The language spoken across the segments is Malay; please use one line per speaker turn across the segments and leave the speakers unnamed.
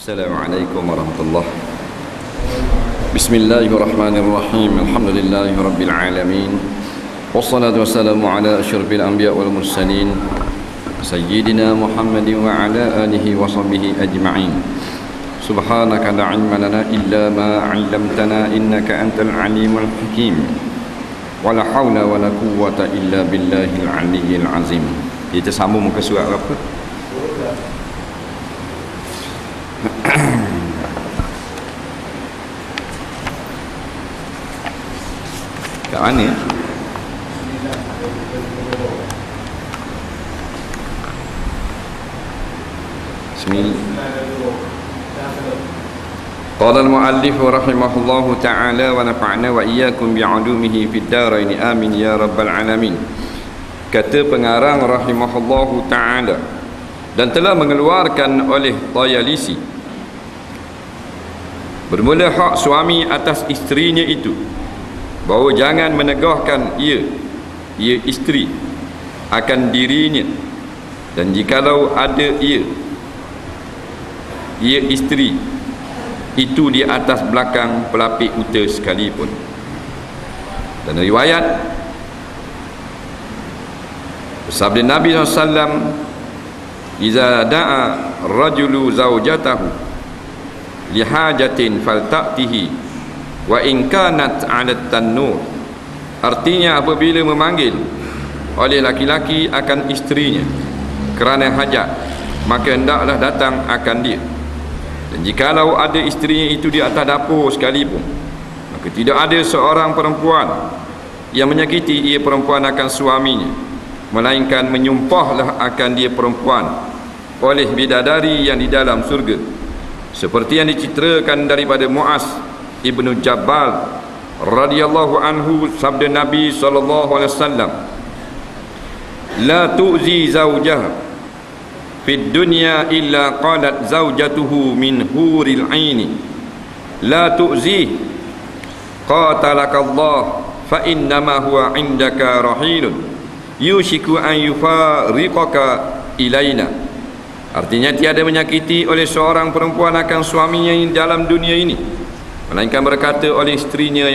Assalamualaikum warahmatullahi wabarakatuh. Bismillahirrahmanirrahim. Alhamdulillahi rabbil alamin. Wassalatu wassalamu ala asyrafil anbiya wal mursalin sayyidina Muhammadin wa ala alihi wa sahbihi ajma'in. Subhanaka la ilma lana illa ma 'allamtana innaka antal alimul hakim. Wala haula wala quwwata illa billahil aliyyil azim. Kita sambung muka surat apa? Kat mana ya? Qala al-muallif rahimahullahu ta'ala wa nafa'na wa iyyakum bi'ulumihi fid dharain amin ya rabbal alamin. Kata pengarang rahimahullahu ta'ala, dan telah mengeluarkan oleh Tayalisi bermula hak suami atas isterinya itu, bahawa jangan menegahkan ia isteri akan dirinya, dan jikalau ada ia isteri itu di atas belakang pelapik unta sekalipun. Dan riwayat sabda Nabi SAW, "Iza da'a rajulu zawjatahu lihajatin falta'tihi wa in kanat 'ala at-tannur." Artinya, apabila memanggil oleh laki-laki akan isterinya kerana hajat, maka hendaklah datang akan dia. Dan jikalau ada isterinya itu di atas dapur sekalipun, maka tidak ada seorang perempuan yang menyakiti ia perempuan akan suaminya, melainkan menyumpahlah akan dia perempuan oleh bidadari yang di dalam surga, seperti yang diceritakan daripada Muaz ibnu Jabal radhiyallahu anhu, sabda Nabi sallallahu alaihi wasallam, "La tu'zi zawjaha fid dunya illa qalat zawjatuhu min huril aini la tu'zi qatalakallah fa innama huwa indaka rahilun yushiku an yufariqaka ilaina." Artinya, tiada menyakiti oleh seorang perempuan akan suaminya dalam dunia ini, melainkan berkata oleh isterinya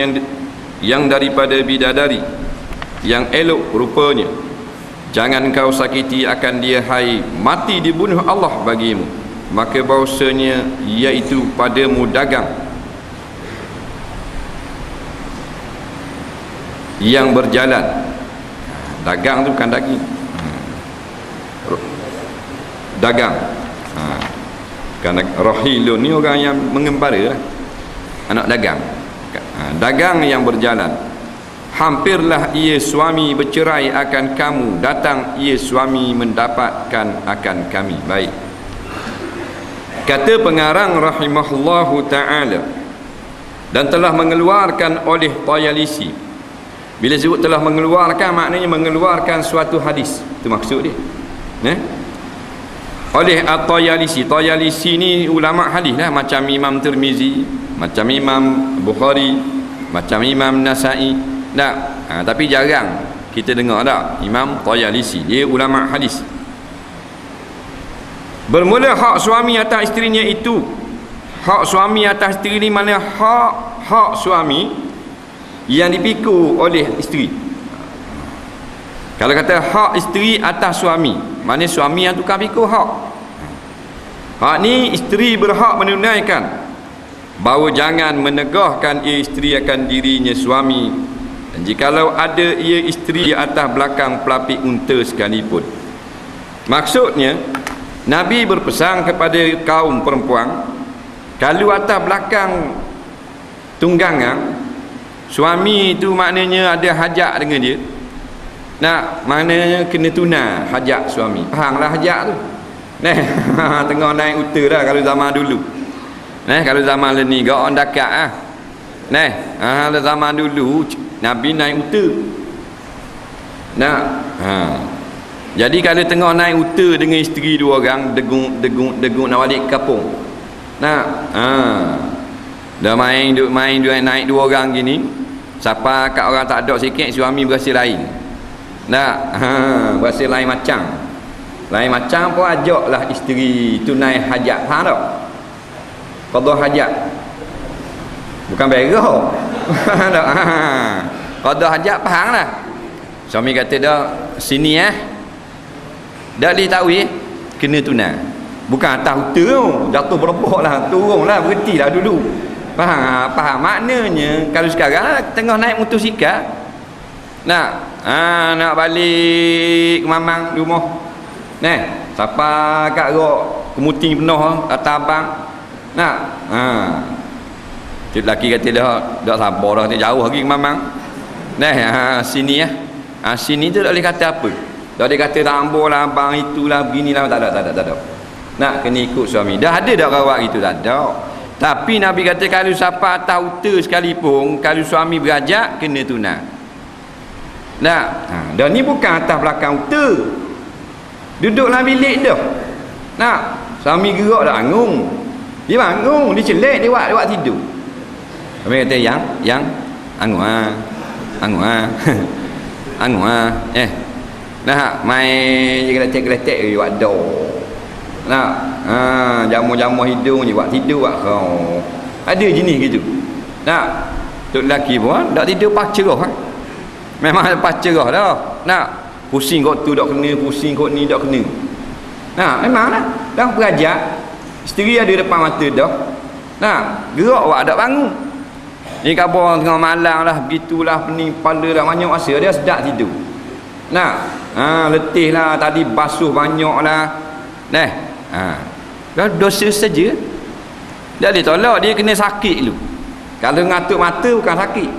yang daripada bidadari yang elok rupanya, "Jangan kau sakiti akan dia, hai mati dibunuh Allah bagimu." Maka bahasanya iaitu padamu dagang yang berjalan. Dagang tu bukan daging, dagang. Kerana rahilun ni orang yang mengembara lah, anak dagang. Dagang yang berjalan. Hampirlah ia suami bercerai akan kamu, datang ia suami mendapatkan akan kami. Baik. Kata pengarang rahimahullahu ta'ala, dan telah mengeluarkan oleh Tayalisi. Bila sebut telah mengeluarkan, maknanya mengeluarkan suatu hadis, itu maksud dia, oleh At-Tayalisi. Tayalisi ni ulama hadis lah, macam Imam Tirmizi, macam Imam Bukhari, macam Imam Nasa'i. Tapi jarang kita dengar tak Imam Tayalisi, dia ulama hadis. Bermula hak suami atas isterinya itu. Hak suami atas isteri ni mana hak suami yang dipikul oleh isteri. Kalau kata hak isteri atas suami, mana suami yang tukar pikul hak. Hak ni isteri berhak menunaikan, bahawa jangan menegahkan ia isteri akan dirinya suami, dan jikalau ada ia isteri di atas belakang pelapik unta sekalipun. Maksudnya, Nabi berpesan kepada kaum perempuan, kalau atas belakang tunggangan suami itu maknanya ada hajat dengan dia, maknanya kena tuna hajat suami. Faham lah hajat tu. Tengah naik unta dah kalau zaman dulu. Kalau zaman ni gak on dekat kalau zaman dulu Nabi naik unta. Jadi kalau tengah naik unta dengan isteri dua orang, degung nak balik kampung. Dah main naik dua orang gini. Siapa kat orang tak ada sikit, suami berasa lain. Berasa lain macam. Lain macam pun ajaklah isteri tunai hajat. Faham tak? qada hajat. Bukan berak. Tak. Qada hajat faham lah. Suami kata dah sini dah boleh tahu kena tunang. Bukan atas huta tu, jatuh berlepok lah, turunlah, berhentilah dulu. Faham maknanya. Kalau sekarang tengah naik motosikal nak balik ke mamang rumah, siapa kat rok kemuting penuh atas abang cik lelaki kata dah sabar dah, jauh lagi ke mamang. Sini sini tu tak boleh kata apa, tak boleh kata tambah lah abang itulah beginilah, tak ada. Nak kena ikut suami. Dah ada dak rawat gitu, tak ada. Tapi Nabi kata kalau siapa tahu ter sekalipun, kalau suami berajak kena tunang. Dan ni bukan atas belakang uta, duduk dalam bilik dah. Suami gerak dah bangun. Dia bangun, dia celek, dia buat tidur. Kami kata yang bangun main geletek dia buat dor. Jamu-jamu hidung je buat tidur buat kau. Ada jenis gitu. Tok lelaki pun tak tidur pas cerah. Memang lepas cerah dah. Pusing kau tu tak kena, pusing kau ni tak kena. Memanglah dah berajak. Isteri ada depan mata dah. Gerak awak tak bangun. Ni khabar tengah malam lah, begitulah pening kepala dah banyak masa dia sedap tidur. Letih lah, tadi basuh banyak lah. Dah dosa saja. Dah ditolak, dia kena sakit dulu. Kalau ngatuk mata bukan sakit.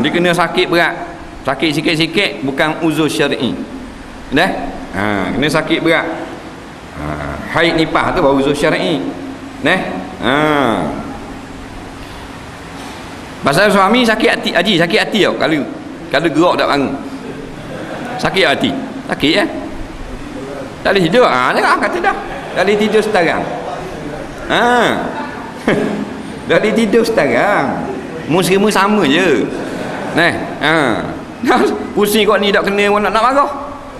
Dia kena sakit berat. Sakit sikit-sikit bukan uzur syar'i. Kena sakit berat. Haid nifas tu baru uzur syar'i. Pasal suami sakit hati, sakit hati tau. Kalau gerak tak bangun. Sakit hati. Sakit tak boleh tidur. Jangan kata dah. Tak boleh tidur sekarang. Tak boleh tidur sekarang. Semua sama je. Pusing kau ni tak kena, nak marah.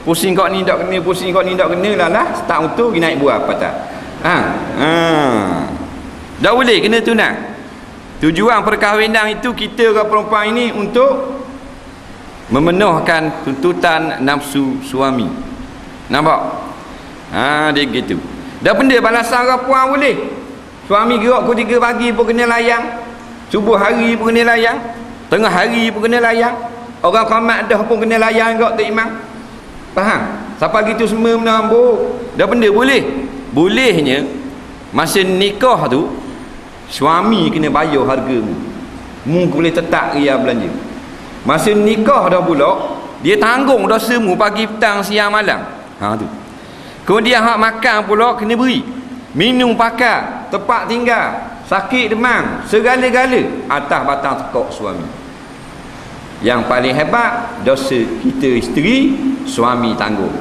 Pusing kau ni tak kena lah. Start motor pergi naik buah apa tak. Dah boleh kena tunang. Tujuan perkahwinan itu kita ke perempuan ini untuk memenuhkan tuntutan nafsu suami. Nampak? Dia gitu. Dah benda balasan orang puan boleh. Suami gerak pukul 3 pagi pun kena layang. Subuh hari pun kena layang. Tengah hari pun kena layang. Orang qamat dah pun kena layang juga tu imam. Faham? Siapa gitu semua menambuk. Dah benda boleh. Bolehnya masa nikah tu suami kena bayar harga mu boleh tetap dia belanja. Masa nikah dah pula dia tanggung dosa mu pagi petang siang malam. Tu. Kemudian hak makan pula kena beri. Minum pakai, tempat tinggal, sakit demam, segala-gala atas batang tekok suami. Yang paling hebat dosa kita isteri, suami tanggung.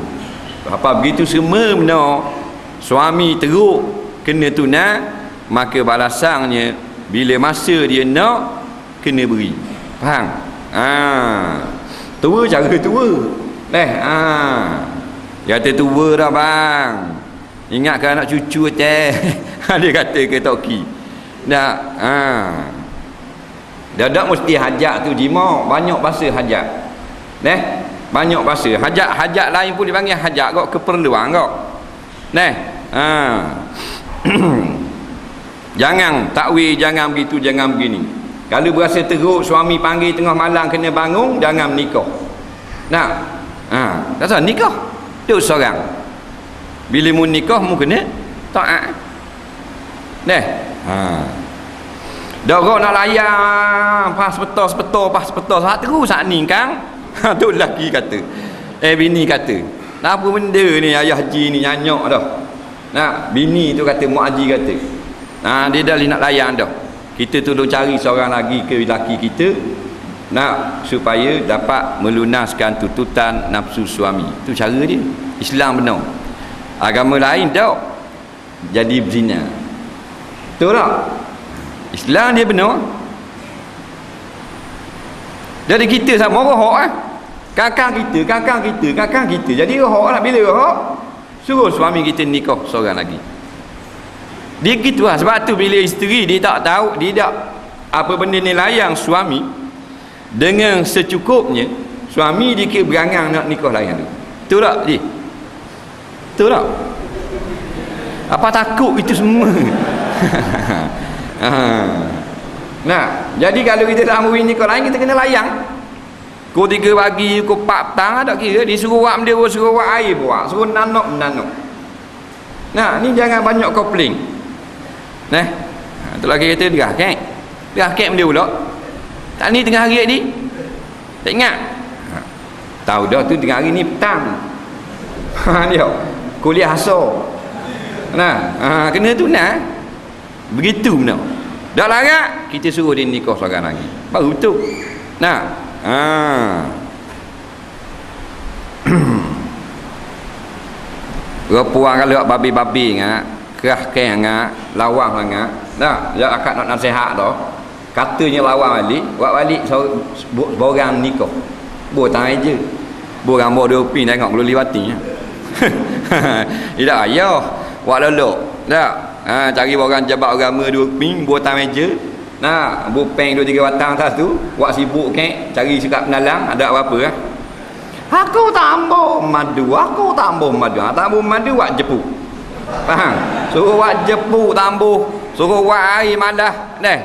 Apa begitu semua benda suami teruk kena tunang, maka balasannya bila masa dia nak kena beri. Faham? Tua cara tua. Dia kata tua dah bang. Ingatkan anak cucu teh. Dia kata ke toki. Dah tak mesti hajat tu jima, banyak bahasa hajat. Banyak bahasa. Hajat lain pun dipanggil hajat kok, keperluan kok. Jangan takwil, jangan begitu, jangan begini. Kalau berasa teruk suami panggil tengah malam kena bangun, jangan menikah. Tak salah nikah. Duk seorang. Bila mu nikah mu kena taat. Dah orang nak layan pas sepetor saat terus saat ni kan. Tu lelaki kata. Bini kata. Apa benda ni ayah haji ni nyanyok dah. Bini tu kata, Mak Haji kata. Dia dah nak layan dah. Kita tolong cari seorang lagi ke lelaki kita supaya dapat melunaskan tuntutan nafsu suami. Itu cara dia. Islam benar. Agama lain tak jadi berzina. Betul tak? Islam dia benar. Jadi kita sama rohak kakak kita. Jadi rohak lah. Bila rohak suruh suami kita nikah seorang lagi. Dia gitu lah. Sebab tu bila isteri dia tak tahu, dia tak apa benda ni layang suami dengan secukupnya, suami dia kira berangang nak nikah layan tu. Betul tak dia? Betul tak? Apa takut itu semua? Nah, jadi kalau kita tak mahu nikah lain, kita kena layang. Pukul 3 pagi, pukul 4 petang tak kira. Dia suruh buat benda, suruh buat air buat, suruh nanok. Nah, ni jangan banyak kopling. Nah, tu lagi kata derah kek benda pula. Tak ni tengah hari ni. Tak ingat. Tahu dah tu tengah hari ni petang. Dia kuliah asar. Nah, kena tu nah. Begitu benar. Dah larat kita suruh dia nikah seorang lagi. Baru tu. Nah, Puang kalau babi-babi ngak, kerah keng ngak, lawang ngak. Dah, dia akak nak nasihat tu. Katanya lawang balik borang nikah. Tangan je. Borang bawa 2 pin tengok belum liwati. Tidak ayah, buat lelok. Dah. Cari borang jabat agama 2 pin, tangan meja. Nah, bupeng 2-3 batang atas tu, buat sibuk kek, cari sekat penalang, ada apa-apa lah. Aku tambah madu. Tambah madu buat jepuk. Faham? Suruh buat jepuk tambah, suruh buat air madah. Deh.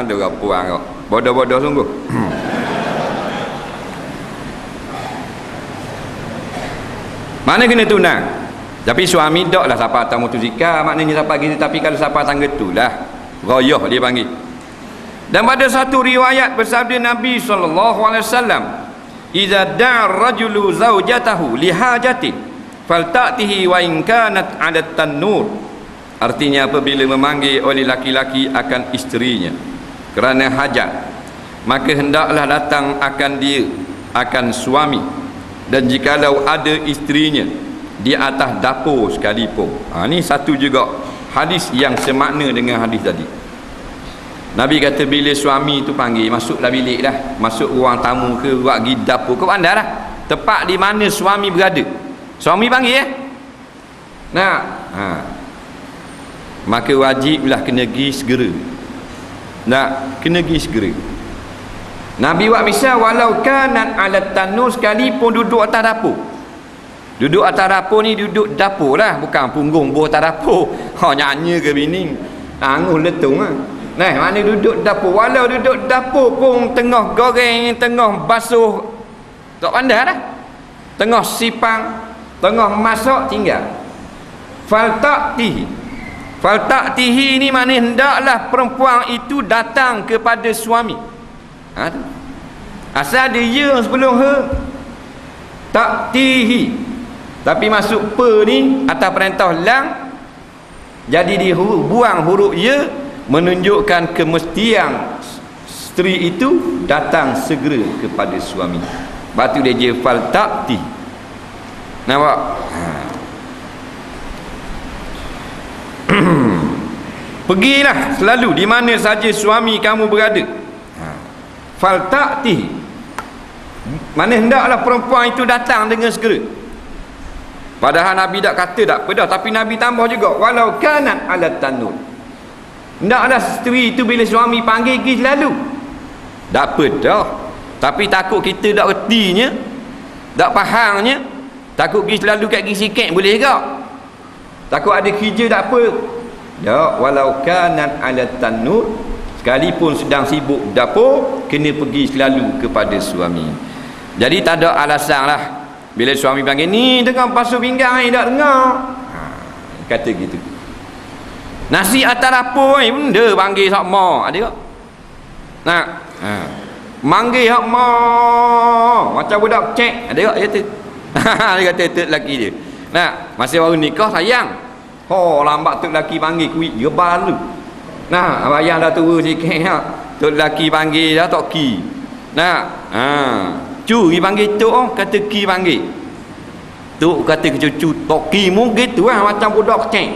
Tu kau puang kau. Bodoh-bodoh sungguh. Mana kena tunang? Tapi suami daklah siapa tamu tu zikar, maknanya siapa gitu, tapi kalau siapa tangga tu lah royoh dia panggil. Dan pada satu riwayat bersabda Nabi SAW, "Idza da'a ar-rajulu zawjatahu li hajatin falta'tihi wa in kanat 'ala at-tannur." Artinya apabila memanggil oleh laki-laki akan isterinya kerana hajat, maka hendaklah datang akan dia, akan suami, dan jikalau ada isterinya di atas dapur sekalipun. Ni satu juga hadis yang semakna dengan hadis tadi. Nabi kata bila suami tu panggil, masuklah bilik dah, masuk ruang tamu ke, buat pergi dapur ke, pandai dah tepat di mana suami berada. Suami panggil maka wajiblah kena pergi segera. Kena pergi segera. Nabi buat misal, walau kanat ala tanur, sekalipun duduk atas dapur. Duduk atas dapur ni duduk dapur lah, bukan punggung buah atas dapur. Nyanyi ke bini, angus letung lah. Mana duduk dapur, walau duduk dapur pun tengah goreng, tengah basuh, tak pandai dah, tengah sipang, tengah masak, tinggal. Falta'tihi ni maknanya hendaklah perempuan itu datang kepada suami. Asal dia ya sebelum ta'tihi, tapi masuk pe ni atas perintah lang, jadi dibuang huruf ya, menunjukkan kemestian isteri itu datang segera kepada suami. Batu dia je falta'ti. Nampak? Pergilah selalu di mana saja suami kamu berada. Falta'ti, mana hendaklah perempuan itu datang dengan segera. Padahal Nabi tak kata tak pedah, tapi Nabi tambah juga, walau kanat ala tanur. Hendaklah isteri itu bila suami panggil pergi selalu. Tak pedah, tapi takut kita tak ertinya, tak fahamnya, takut pergi selalu kat pergi sikit boleh ke? Takut ada kerja tak apa. Ya, walau kanat ala tanur, sekalipun sedang sibuk dapur, kena pergi selalu kepada suami. Jadi tak ada alasan lah bila suami panggil, ni tengah basuh pinggang ni tak dengar, kata gitu. Nasi atas dapur ni benda panggil hak ma, ada tak? Manggil hak ma macam budak cek, ada tak? Dia kata dia kata tok lelaki dia. Masih baru nikah sayang, lambat tok lelaki panggil kuih gebal tu. Bayang dah tua sikit ha. Tok lelaki panggil dah tok ki. Curi panggil tok, kata ki panggil. Tok kata ke cucu, tok ki mu gitu lah, macam budak cek.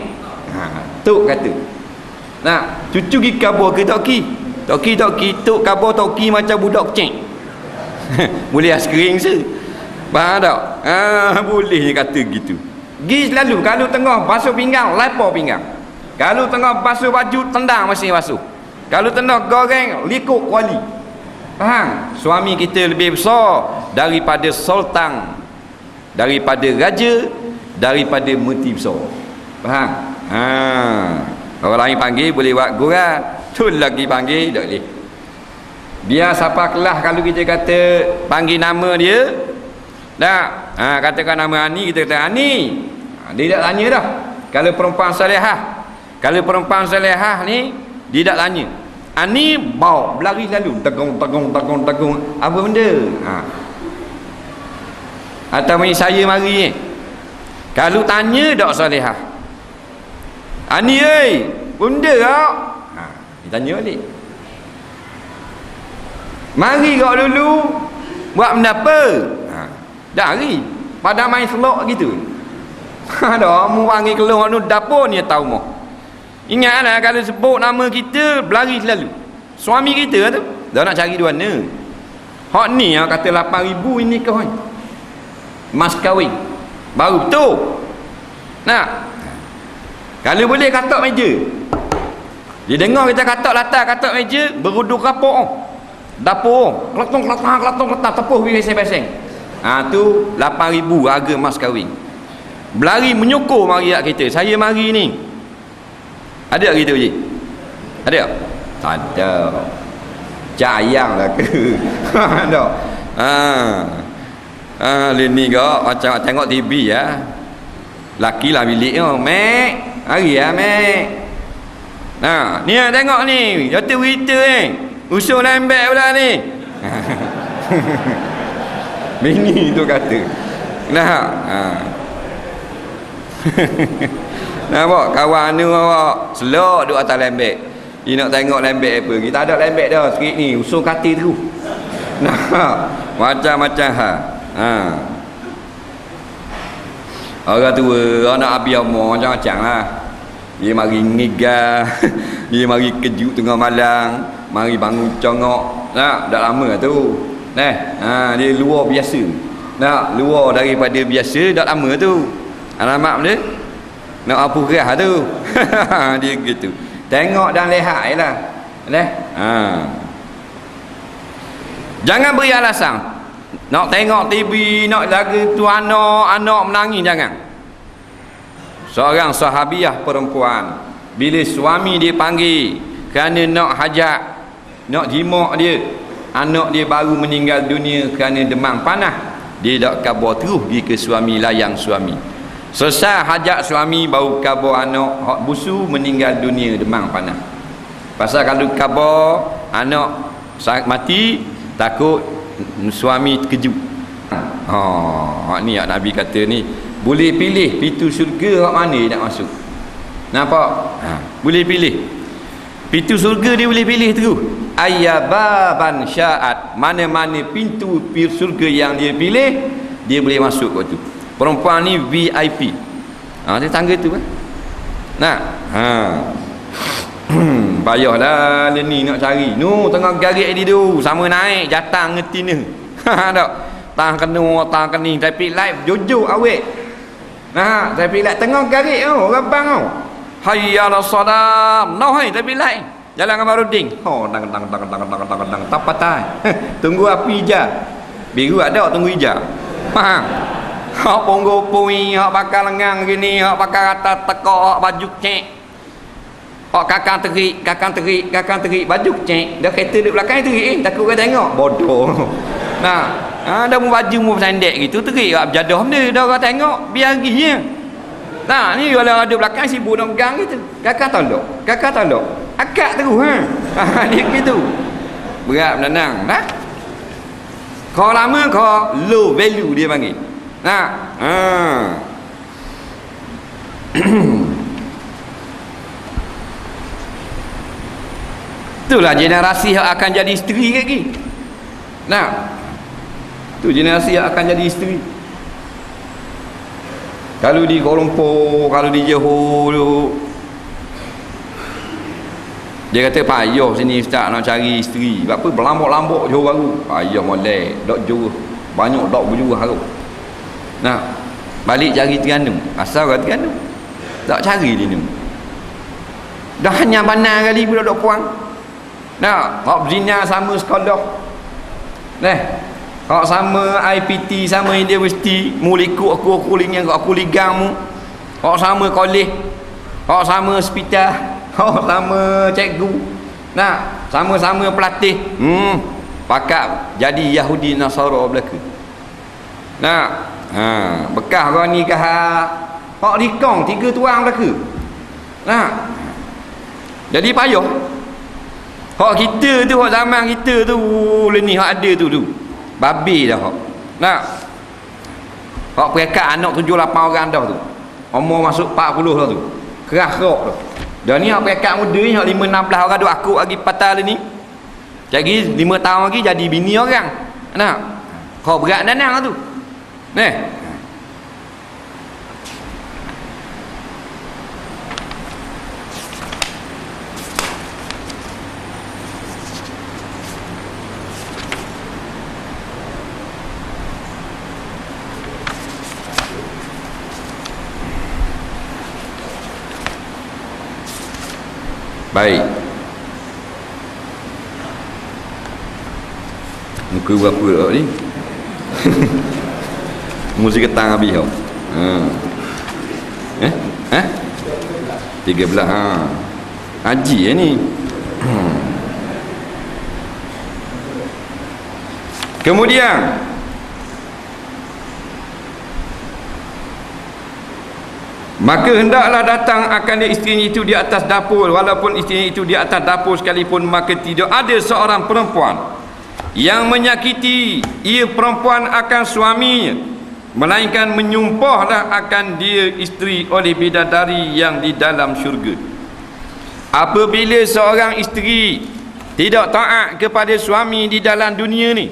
Tok kata. Cucu pergi kabur ke tok ki? Tok ki tok kabur tok ki macam budak cek. Boleh askering se. Faham tak? Boleh je kata gitu. Pergi selalu kalau tengah basuh pinggang, lapar pinggang. Kalau tengah basuh baju, tendang mesin basuh. Kalau tengah goreng, likuk kuali. Faham? Suami kita lebih besar daripada sultan, daripada raja, daripada merti besar. Faham? Orang lain panggil boleh buat gurau, tu lagi panggil tak boleh. Biar siapa kelas kalau kita kata panggil nama dia, tak? Katakan nama Ani, kita kata Ani. Dia tak tanya dah. Kalau perempuan salihah, kalau perempuan salihah ni, dia tak tanya. Ani bau berlari lalu tegung. Apa benda? Atau ni saya mari ni. Kalau tanya tak salihah. Ani benda tak? Dia tanya balik. Mari kau dulu buat benda apa? Dah hari pada main selok gitu. Dah mu panggil keluar tu dapur ni tahu mau. Ingatlah kalau sebut nama kita berlari selalu. Suami kita tu dah nak cari di mana. Hak ni kata 8,000 ini kau. Mas kahwin baru betul. Nak kalau boleh katak meja. Dia dengar kita katak latar katak meja beruduk kapok. Dapur kelatung tepuh bising-bising. Tu 8,000 harga mas kahwin. Berlari menyokor mari kita. Saya mari ni. Ada tak gitu je? Ada tak? Tak ada. Jayang lah ke? Tak. Ni kau macam tengok TV ya. Laki lah bilik tu. Mek, hari ya mek. Ni tengok ni. Jatuh berita ni. Usul lembek pula ni. Bini tu kata. Nampak kawan ni awak selok duduk atas lembek. Dia nak tengok lembek apa. Kita ada lembek dah sikit ni. Usul kati tu. Macam-macam orang tua, anak abi amor macam-macam lah. Dia mari ngigah. Dia mari kejut tengah malam. Mari bangun congok. Tak lama tu. Dia luar biasa. Luar daripada biasa tak lama tu. Alamak dia nak apa gerah tu. Dia gitu. Tengok dan lihat je lah. Jangan beri alasan. Nak tengok TV, nak lagu tu anak menangis, jangan. Seorang sahabiah perempuan, bila suami dia panggil kerana nak hajat, nak jimak dia, anak dia baru meninggal dunia kerana demam panas, dia tak khabar terus pergi ke suami, layang suami. Selesai hajat suami baru khabar anak hak busu meninggal dunia demam panas. Pasal kalau khabar anak mati, takut suami terkejut. Ni yang Nabi kata ni, boleh pilih pintu syurga hak mana nak masuk. Nampak? Boleh pilih. Pintu syurga dia boleh pilih terus. Ayyababan sya'at, mana-mana pintu syurga yang dia pilih, dia boleh masuk kat tu. Perempuan ni VIP. Dia tangga tu kan. Payahlah ni nak cari. Tengah garik dia tu, sama naik jatang ngetina. Tak. Tang kena, tapi live jujur awet. Tapi live tengah garik rabang hayya ala salam. Tapi live jalan Kamarudin. Tang tapatai. Tunggu api hijau. Biru ada tunggu hijau. Hak punggu pui, hak bakal lengang gini, hak bakal rata tekak, hak baju cek. Hak kakang terik, baju cek. Dah kereta duduk belakang terik, takut kau tengok. Bodoh. Dah mu baju mu sandek gitu, terik hak berjadah benda, dah kau tengok, biar pergi je. Ni kalau ada belakang sibuk nak pegang gitu. Kakak tolok. Akak terus dia gitu. Berat menenang, dah. Kau lama kau low value dia panggil. Itulah generasi yang akan jadi isteri lagi. Tu generasi yang akan jadi isteri. Kalau di Kuala Lumpur, kalau di Johor tu, dia kata payah sini ustaz nak cari isteri. Sebab apa berlambok-lambok Johor baru. Payah molek, dok jurah. Banyak dok berjurah harap. Balik cari Terengganu. Asal ke Terengganu? Tak cari dia ni. Dah hanya benar kali budak-budak puang. Nah, hak zina sama sekolah. Nah, hak sama IPT sama universiti, muliku aku kulingnya aku ligamu. Hak sama kolej. Hak sama hospital, hak sama cikgu. Nah, sama-sama pelatih. Pakat jadi Yahudi Nasara belaka. Nah, bekas orang ni kah hak rikong 3 tuang belaka. Nah, jadi payah. Hak kita tu, hak zaman kita tu, ni hak ada tu babi dah hak. Nah, hak perekat anak 7-8 orang dah tu, umur masuk 40 dah tu, keras rok tu. Dah ni hak perekat muda ni, hak 5-16 orang duk akut lagi patah ni. Jadi 5 tahun lagi jadi bini orang. Nah, hak berat danang tu. Nah, baik. Muka berapa tak ni? Musik ketang habis tau. 13. Haji ni. Kemudian maka hendaklah datang akan dia isterinya itu di atas dapur, walaupun isterinya itu di atas dapur sekalipun, maka tidak ada seorang perempuan yang menyakiti ia perempuan akan suaminya, melainkan menyumpahlah akan dia isteri oleh bidadari yang di dalam syurga. Apabila seorang isteri tidak taat kepada suami di dalam dunia ni,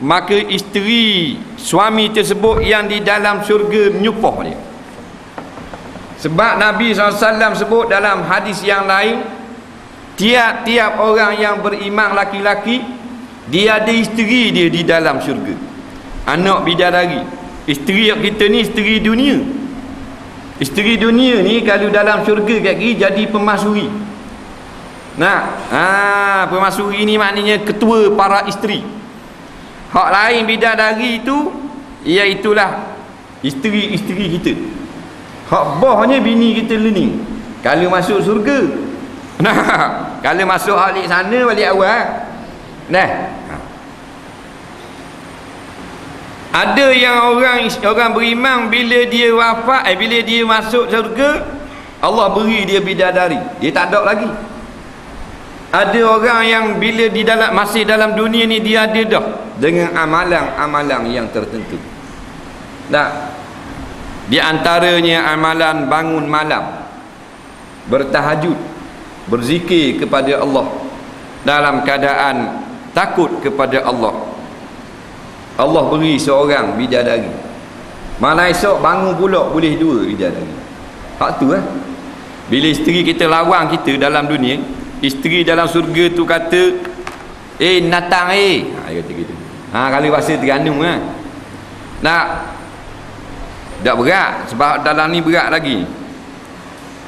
maka isteri suami tersebut yang di dalam syurga menyumpah dia. Sebab Nabi SAW sebut dalam hadis yang lain, tiap-tiap orang yang beriman laki-laki, dia ada isteri dia di dalam syurga, anak bidadari. Isteri kita ni isteri dunia. Isteri dunia ni kalau dalam syurga kat kiri jadi pemasuri. Nah, pemasuri ni maknanya ketua para isteri. Hak lain bidadari itu iaitulah isteri-isteri kita. Hak bohnya bini kita ni kalau masuk syurga. Nah, kalau masuk balik sana balik awal. Nah, ada yang orang beriman bila dia wafat, bila dia masuk syurga, Allah beri dia bidadari, dia tak ada lagi. Ada orang yang bila di dalam masih dalam dunia ni dia ada dah dengan amalan-amalan yang tertentu. Nah, di antaranya amalan bangun malam, bertahajud, berzikir kepada Allah dalam keadaan takut kepada Allah. Allah beri seorang bidadari. Malam esok bangun pula boleh 2 bidadari. Hak tu lah. Bila isteri kita lawan kita dalam dunia, isteri dalam surga tu kata, natang dia kata gitu. Kalau bahasa Terengganu lah. Nak tak berat, sebab dalam ni berat lagi.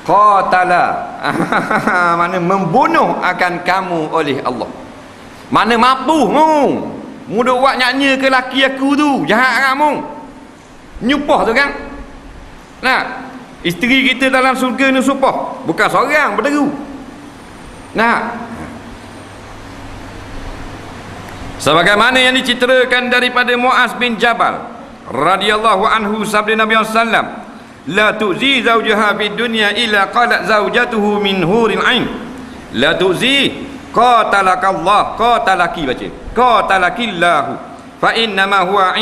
Qatala mana membunuh akan kamu oleh Allah. Mana mampu mu duk buat nyanyi ke laki aku tu, jahat kamu. Nyupah tu kan. Nah, isteri kita dalam surga ni supah, bukan seorang berderu. Nah, sebagaimana yang diceritakan daripada Muaz bin Jabal radhiyallahu anhu, sabda Nabi sallam, la tuzi zawjaha fid dunya illa qalat zawjatuhu min huril ain. La tuzi qatalakallah, qatalaki, baca qatalakillahu fa inna ma huwa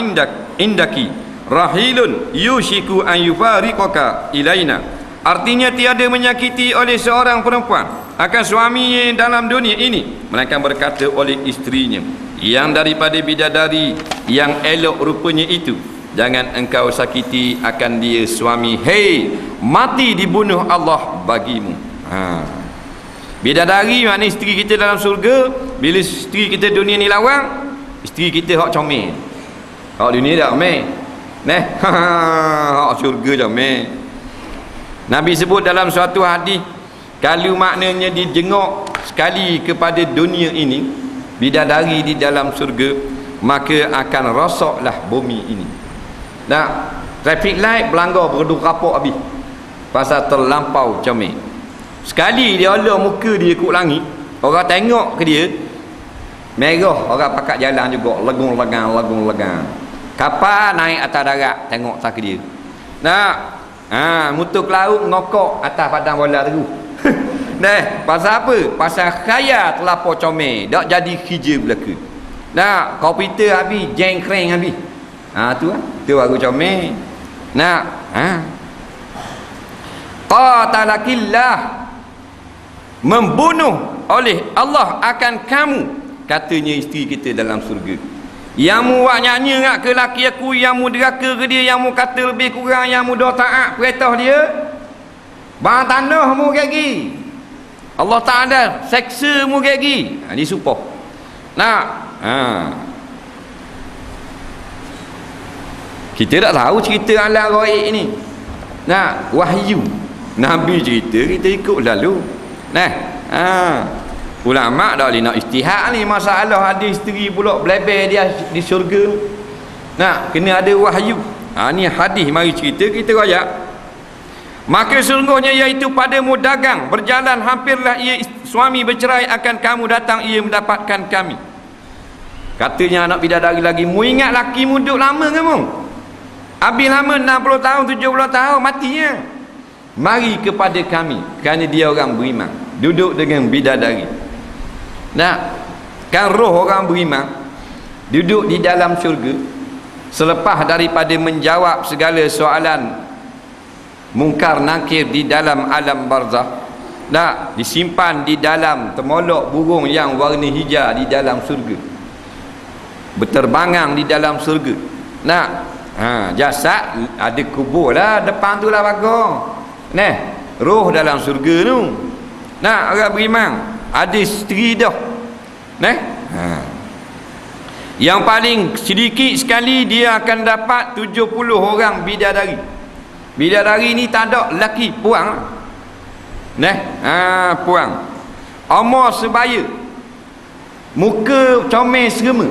indaki rahilun yushiku an yufariqaka ilaina. Artinya tiada menyakiti oleh seorang perempuan akan suaminya dalam dunia ini, melainkan berkata oleh isterinya yang daripada bidadari yang elok rupanya itu, jangan engkau sakiti akan dia suami, hei mati dibunuh Allah bagimu. Bidadari makna isteri kita dalam surga. Bila isteri kita dunia ni lawang, isteri kita hak comel, hak dunia tak comel. Nah, hak surga comel. Nabi sebut dalam suatu hadis, Kalau maknanya dijenguk sekali kepada dunia ini, bidadari di dalam surga, maka akan rosaklah bumi ini. Nah, traffic light berlanggar berduk rapok habis pasal terlampau comel. Sekali dia ala muka dia ikut langit, orang tengok ke dia merah, orang pakat jalan juga legung-legang. Kapal naik atas darat tengok tak ke dia. Nah, mutu ke laut ngokok atas padang bola tu. Nah, pasal apa? Pasal khayal terlampau comel, dak jadi kerja belaka. Nah, komputer habis, jengkreng habis. Tu baru comel. Nah, qatalakillah, membunuh oleh Allah akan kamu, katanya isteri kita dalam surga. Yang mu buat nyanyi ngak ke laki aku, yang mu deraka ke dia, yang mu kata lebih kurang, yang mu dah taat perintah dia, bang tanah mu gigi, Allah Ta'ala seksa mu gigi, disumpah. Nah, kita tak tahu cerita alam ghaib ni. Nah, wahyu Nabi cerita, kita ikut lalu. Nah, ulama dah boleh nak istihad ni masalah ada isteri pula belebel dia di syurga. Nah, kena ada wahyu. Ni hadis mari cerita kita royak. Maka sungguhnya iaitu padamu dagang berjalan, hampirlah ia suami bercerai akan kamu, datang ia mendapatkan kami. Katanya anak bidadari lagi, mu ingat laki mu duduk lama kamu? Habis lama 60 tahun 70 tahun matinya. Mari kepada kami, kerana dia orang beriman, duduk dengan bidadari. Nah, kan roh orang beriman duduk di dalam syurga selepas daripada menjawab segala soalan mungkar nakir di dalam alam barzah. Nah, disimpan di dalam temolok burung yang warna hijau di dalam surga, berterbangan di dalam surga. Nah, jasad ada kubur lah depan tu lah bagong. Nah, roh dalam surga tu. Nah, orang beriman ada isteri dah. Nah, yang paling sedikit sekali dia akan dapat 70 orang bidadari. Bidadari ni tak ada lelaki, puang. Nah, puang. Umur sebaya, muka comel serema.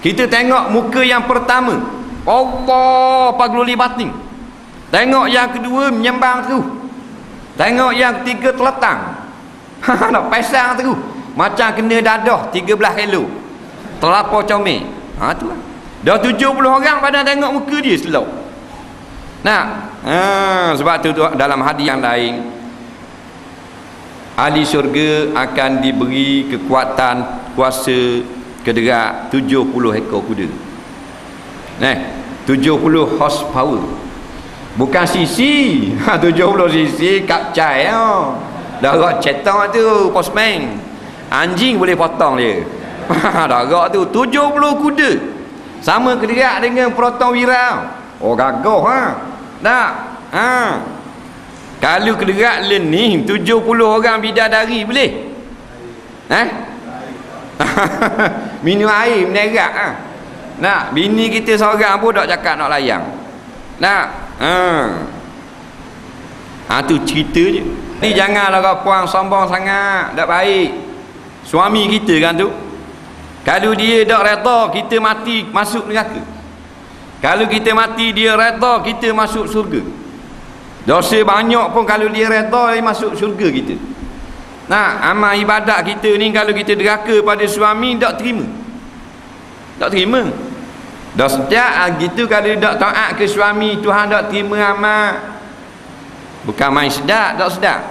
Kita tengok muka yang pertama, Allah pagluli batin. Tengok yang kedua menyembang terus. Tengok yang ketiga teletang. Nak pasang terus. Macam kena dadah 13 kilo. Terlampau comel. Tu lah. Dah 70 orang pada tengok muka dia slow. Nah, sebab tu dalam hadis yang lain, ahli syurga akan diberi kekuatan kuasa kederat 70 ekor kuda. 70 horsepower. Bukan cc. 70 cc kapcai. Darat cetak tu postman. Anjing boleh potong dia. Darat tu 70 kuda. Sama kederat dengan Proton Wira. Gagah tak? Kalau kederat lenih 70 orang bidadari boleh? Minum air menerak. Nak, bini kita seorang pun tak cakap nak layang. Nak, tu cerita je. Ni janganlah kau puang sombong sangat, tak baik. Suami kita kan tu, kalau dia tak reda kita mati masuk neraka. Kalau kita mati dia reda kita masuk surga. Dosa banyak pun kalau dia reda dia masuk surga kita. Nah, amal ibadat kita ni kalau kita deraka pada suami tak terima. Tak terima. Dah sejak gitu kalau tak taat ke suami, Tuhan tak terima amal. Bukan main sedap, tak sedap.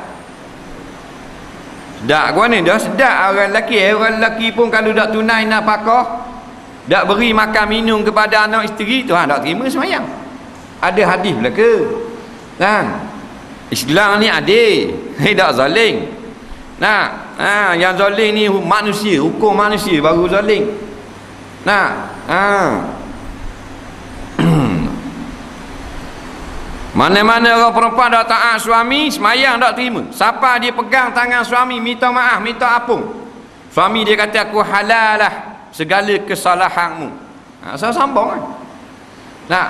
Sedap kau ni dah sedap orang lelaki pun kalau tak tunai nafkah, tak beri makan minum kepada anak isteri, Tuhan tak terima semayang. Ada hadis belaka. Kan? Islam ni adil, tak zalim. Nah, yang zalim ni manusia, hukum manusia baru zalim. Nah, mana-mana orang perempuan dah taat suami, semayang tak terima. Siapa dia pegang tangan suami, minta maaf, minta ampun, suami dia kata aku halal lah segala kesalahanmu. Saya sambung kan. Nah,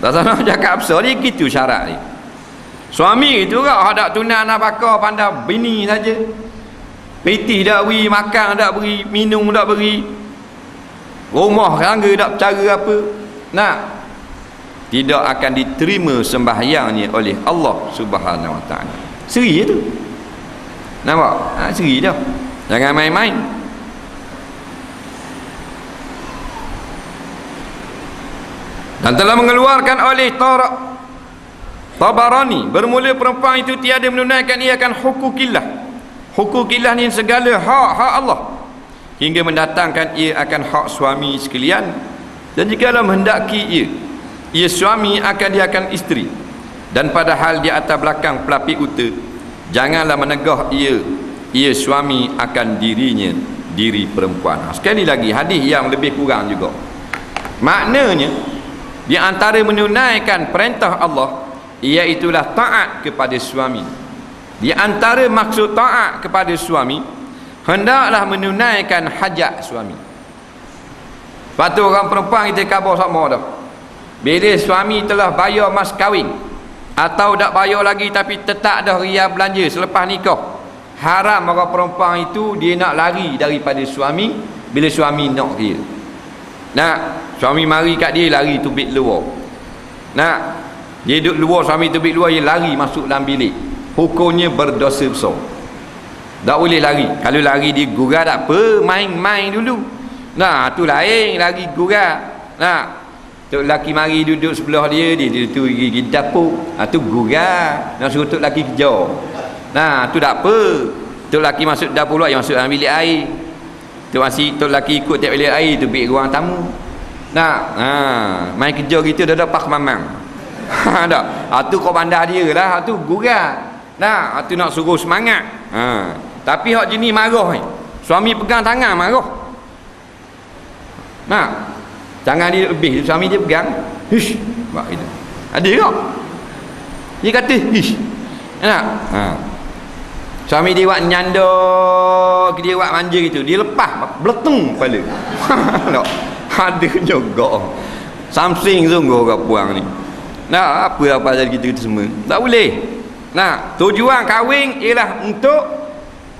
tak salah cakap besar dia gitu syarat ni. Suami itu kan ada tunang nafkah pandai bini saja. Pitih dak beri makan, dak beri minum, dak beri rumah tangga, dak cara apa. Nah, tidak akan diterima sembahyangnya oleh Allah Subhanahu Wa Taala. Seri itu. Nampak? Seri dah. Jangan main-main. Dan telah mengeluarkan oleh Tabarani, bermula perempuan itu tiada menunaikan ia akan hukukillah. Hukukillah ni segala hak Allah, hingga mendatangkan ia akan hak suami sekalian. Dan jikalau menghendaki ia suami akan dia akan isteri, dan padahal di atas belakang pelapik uta, janganlah menegah ia suami akan diri perempuan. Sekali lagi hadis yang lebih kurang juga. Maknanya di antara menunaikan perintah Allah, iaitulah taat kepada suami. Di antara maksud taat kepada suami, hendaklah menunaikan hajat suami. Lepas tu orang perempuan kita khabar sama dah. Bila suami telah bayar mas kahwin, atau tak bayar lagi tapi tetap dah ria belanja selepas nikah, haram orang perempuan itu dia nak lari daripada suami bila suami nak dia. Nak suami mari kat dia, lari tubik luar. Nak dia duduk luar, suami tubik luar, dia lari masuk dalam bilik. Hukumnya berdosa besar. Tak boleh lari. Kalau lari dia gurau tak apa, main-main dulu. Nah, tu lain lagi gurau. Nah, tok lelaki mari duduk sebelah dia tu gigi dapur. Tu gurau. Nak suruh tok lelaki kejar. Nah, tu tak apa. Tok lelaki masuk dapur luar, dia masuk dalam bilik air. Tok lelaki ikut tiap bilik air tu bilik ruang tamu. Nah, main kejar gitu dah pak mamang. Tak. Tu kau bandar dia lah, tu gurau. Nah, tu nak suruh semangat. Tapi hak jenis marah ni. Suami pegang tangan marah. Nah, tangan dia lebih, suami dia pegang. Hish, buat itu. Ada tak? Dia kata hish. Nak? Suami dia buat nyanda, dia buat manja gitu. Dia lepas, beletung kepala. Tak. Ada juga. Something sungguh orang puang ni. Nah, apa jadi kita semua. Tak boleh. Nah, tujuan kahwin ialah untuk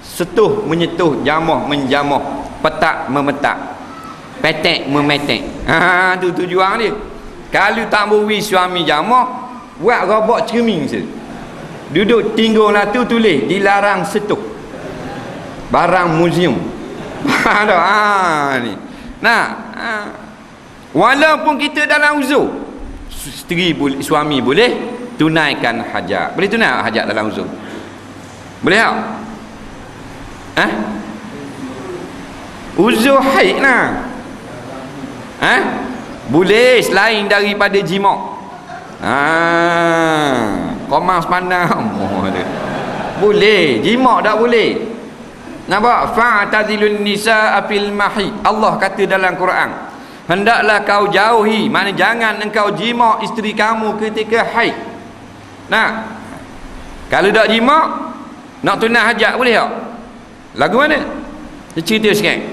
setuh menyetuh, jamah menjamah, petak memetak, petek memetek. Tu tujuan dia. Kalau tak beri suami jamah, buat robot cermin je. Duduk tinggal lah tu tulis dilarang setuh. Barang museum. Ni. Nah, walaupun kita dalam uzur, suami boleh tunaikan hajat. Boleh tunai hajat dalam uzur? Boleh tak? Uzur haid lah. Boleh selain daripada jimak. Komas pandang. Boleh. Jimak tak boleh. Nampak? Fa'tazilun nisa fil mahid. Allah kata dalam Quran, hendaklah kau jauhi, mana jangan engkau jimak isteri kamu ketika haid. Nah, kalau tak jimak, nak tunai hajat boleh tak? Lagu mana? Dia cerita sikit.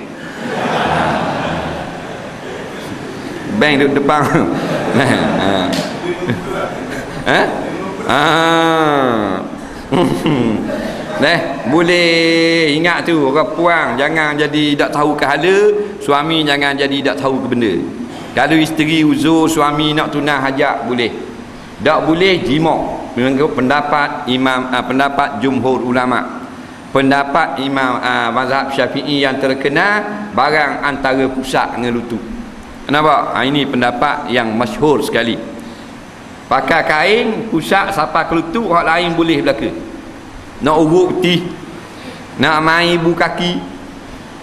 Bank duduk depan. Boleh ingat tu orang puang, jangan jadi tak tahu kehala, suami jangan jadi tak tahu ke benda. Kalau isteri uzur suami nak tunai hajat boleh. Tak boleh jimak. Mengikut pendapat pendapat jumhur ulama. Pendapat imam mazhab Syafi'i yang terkenal, barang antara pusat dengan lutut. Nampak? Ini pendapat yang masyhur sekali. Pakai kain pusat sampai ke lutut, orang lain boleh belaka. Nak urut putih, nak main ibu kaki,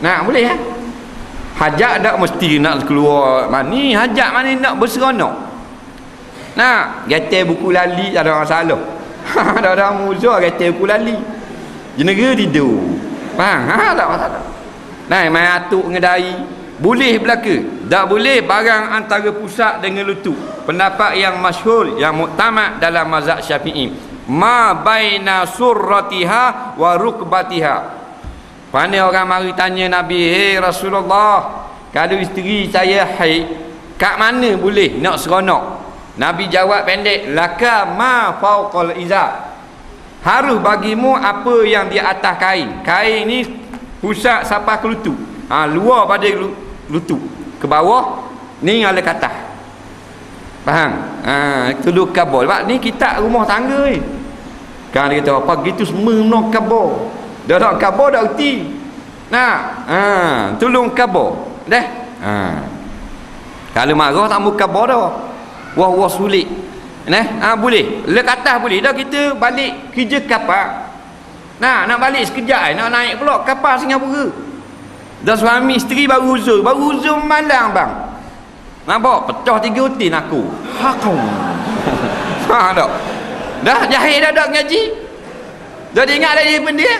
nak boleh kan? Hajat tak mesti nak keluar mani, hajat mana nak berseronok. Nak gatal buku lali tak ada masalah. Tak ada muzur gatal buku lali. Jenera tidur. Faham? Tak masalah. Nah, main atuk ngedai boleh belaka. Tak boleh barang antara pusat dengan lutut. Pendapat yang masyhur, yang muktamad dalam mazhab Syafi'i, ma baina surratiha wa rukbatiha. Pandai orang mari tanya Nabi, "Hei Rasulullah, kalau isteri saya haid, kat mana boleh nak seronok?" Nabi jawab pendek, "Laka ma fauqal izar." Harus bagimu apa yang di atas kain. Kain ni pusat sampai ke lutut. Luar pada lutut, ke bawah ni ala ke atas. Faham? Tulu kabur. Sebab ni kita rumah tangga ni. Kan dia kata apa gitu semua nak kabur. Dah nak kabur dah erti. Nah, tolong kabur. Dah. Kalau marah tak mau kabur dah. Wah sulit. Boleh. Lek atas boleh dah kita balik kerja kapal. Nak balik sekejap nak naik pula kapal Singapura. Dah suami isteri baru uzur malang bang. Nampak pecah 3 utin aku. Hakum. Tak. Dah jahil dah ngaji. Dah ingat lagi benda.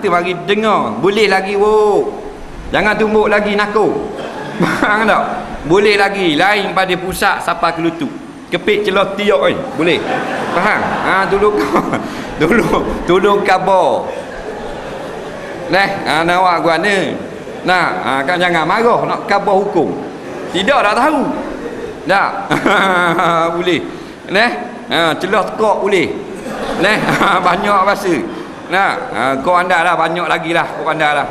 Tu bagi dengar. Boleh lagi jangan tumbuk lagi naku. Faham tak? Boleh lagi lain pada pusat sampai ke lutut. Kepik celah tiok boleh. Faham? Tolong kabar. Nawak guana. Kan jangan marah nak kabar hukum. Tidak dah tahu. Tak. Boleh. Celah tekak boleh. Banyak bahasa. Kau anda lah banyak lagi lah. Kau anda lah.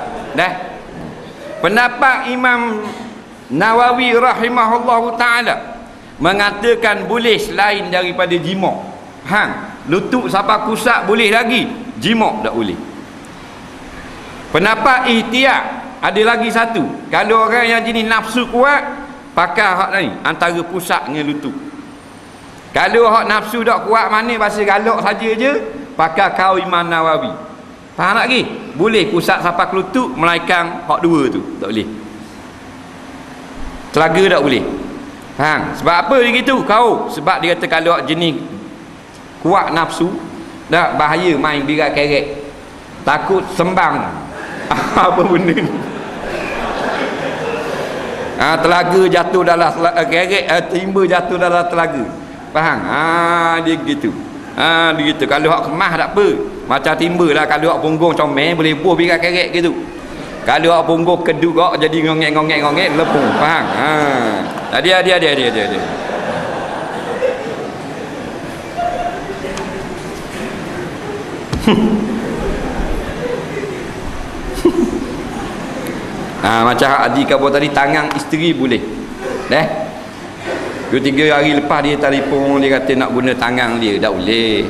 Pendapat Imam Nawawi rahimahullahu ta'ala mengatakan boleh selain daripada jima'. Lutut sampai kusak boleh lagi, jima' tak boleh. Pendapat ihtiyat ada lagi satu. Kalau orang yang jenis nafsu kuat, pakai hak ni antara pusat dengan lutut. Kalau hak nafsu tak kuat mana bahasa galak saja je, pakai kau Imam Nawawi. Faham tak lagi? Boleh pusat sampai ke lutut, melainkan hak dua tu tak boleh. Telaga tak boleh. Sebab apa dia gitu? Sebab dia kata kalau jenis kuat nafsu, dah bahaya main birat kerek. Takut sembang. Apa benda ni? Telaga jatuh dalam kerek, timba jatuh dalam telaga. Faham? Dia gitu. Dia gitu. Kalau hak kemas tak apa. Macam timba lah. Kalau hak punggung comel boleh buah birat kerek gitu. Kalau hak punggung keduk jadi ngongek lepung. Faham? Dia. Macam Haji kabur tadi, tangan isteri boleh. 2-3 hari lepas dia telefon, dia kata nak guna tangan dia, tak boleh.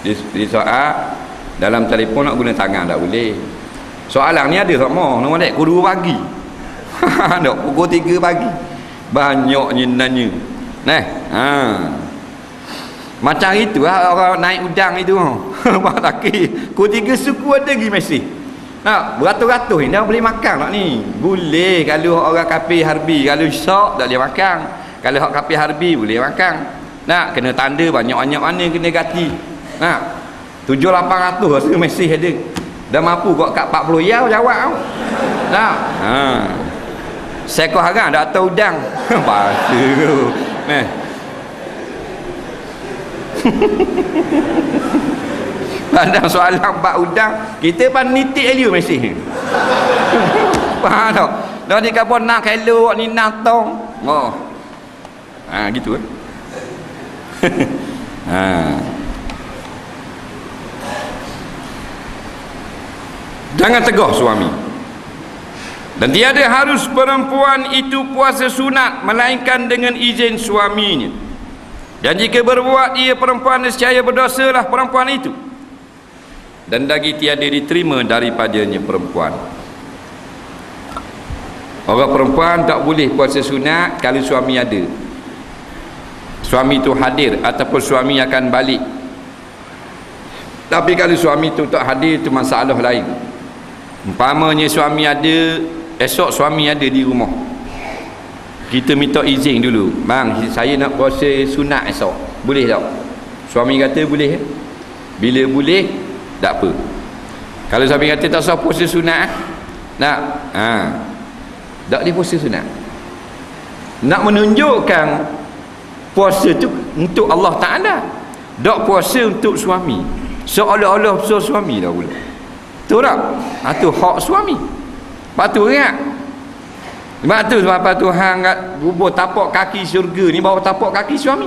Dia soal dalam telefon nak guna tangan tak boleh. Soalan ni ada sama, nama dek pukul 2 pagi. Dok pukul 3 pagi. Banyaknya nanya. Macam itu orang naik udang itu. Pak Taki, pukul 3 suku ada lagi mesej. Beratus-ratus ni dah boleh makan tak ni? Boleh kalau orang kafir harbi. Kalau syak tak boleh makan. Kalau hak kafir harbi boleh makan. Kena tanda banyak-banyak mana kena ganti. 700-800 rasa mesej ada. Dah mampu kau kat 40 yau jawab. Sekolah harang dah tahu udang. Bahasa tu. Pandang soalan bab udang, kita pan nitik aja mesej. Faham tak? Dah ni kapan nak kelok ni nak tong. Gitu Jangan tegah suami. Dan tiada harus perempuan itu puasa sunat melainkan dengan izin suaminya. Dan jika berbuat ia perempuan nescaya berdosalah perempuan itu. Dan lagi tiada diterima daripadanya perempuan. Orang perempuan tak boleh puasa sunat kalau suami ada. Suami itu hadir ataupun suami akan balik. Tapi kalau suami itu tak hadir, itu masalah lain. Umpamanya suami ada, esok suami ada di rumah, kita minta izin dulu, bang saya nak puasa sunat esok, boleh tak? Suami kata boleh. Bila boleh, tak apa. Kalau suami kata tak usah puasa sunat, tak boleh puasa sunat. Nak menunjukkan puasa tu untuk Allah Ta'ala, tak puasa untuk suami, seolah-olah puasa suami dah pula. Betul tak? Itu hak suami. Lepas tu ingat, sebab tu sebab Tuhan bubur tapak kaki syurga ni bawah tapak kaki suami.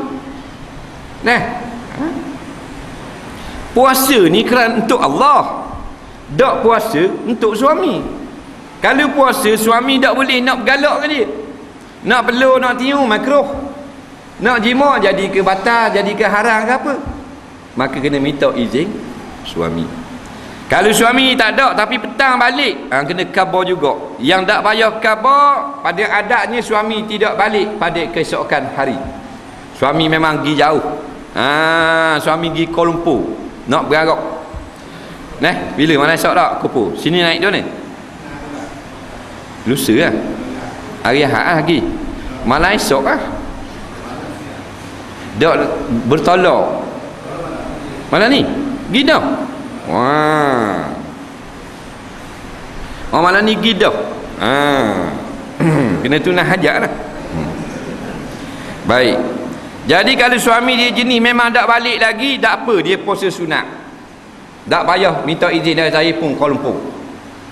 Puasa ni kerana untuk Allah, tak puasa untuk suami. Kalau puasa, suami tak boleh nak bergalak ke dia, nak peluk, nak tiup, makruh. Nak jima, jadi ke batal, jadi ke haram ke apa, maka kena minta izin suami. Kalau suami tak ada tapi petang balik, kena khabar juga. Yang tak payah khabar, pada adatnya suami tidak balik pada keesokan hari. Suami memang pergi jauh, suami pergi Kuala Lumpur nak berarak. Bila mana esok tak Kuala, sini naik tu ni lusa lah, hari Ahad lagi, malam esok lah dak bertolak malam ni gida. Wah, malam ni gida. Kena tunang hajat lah. Baik, jadi kalau suami dia jenis memang tak balik lagi, tak apa, dia puasa sunat, tak payah minta izin dari saya pun Kuala Lumpur.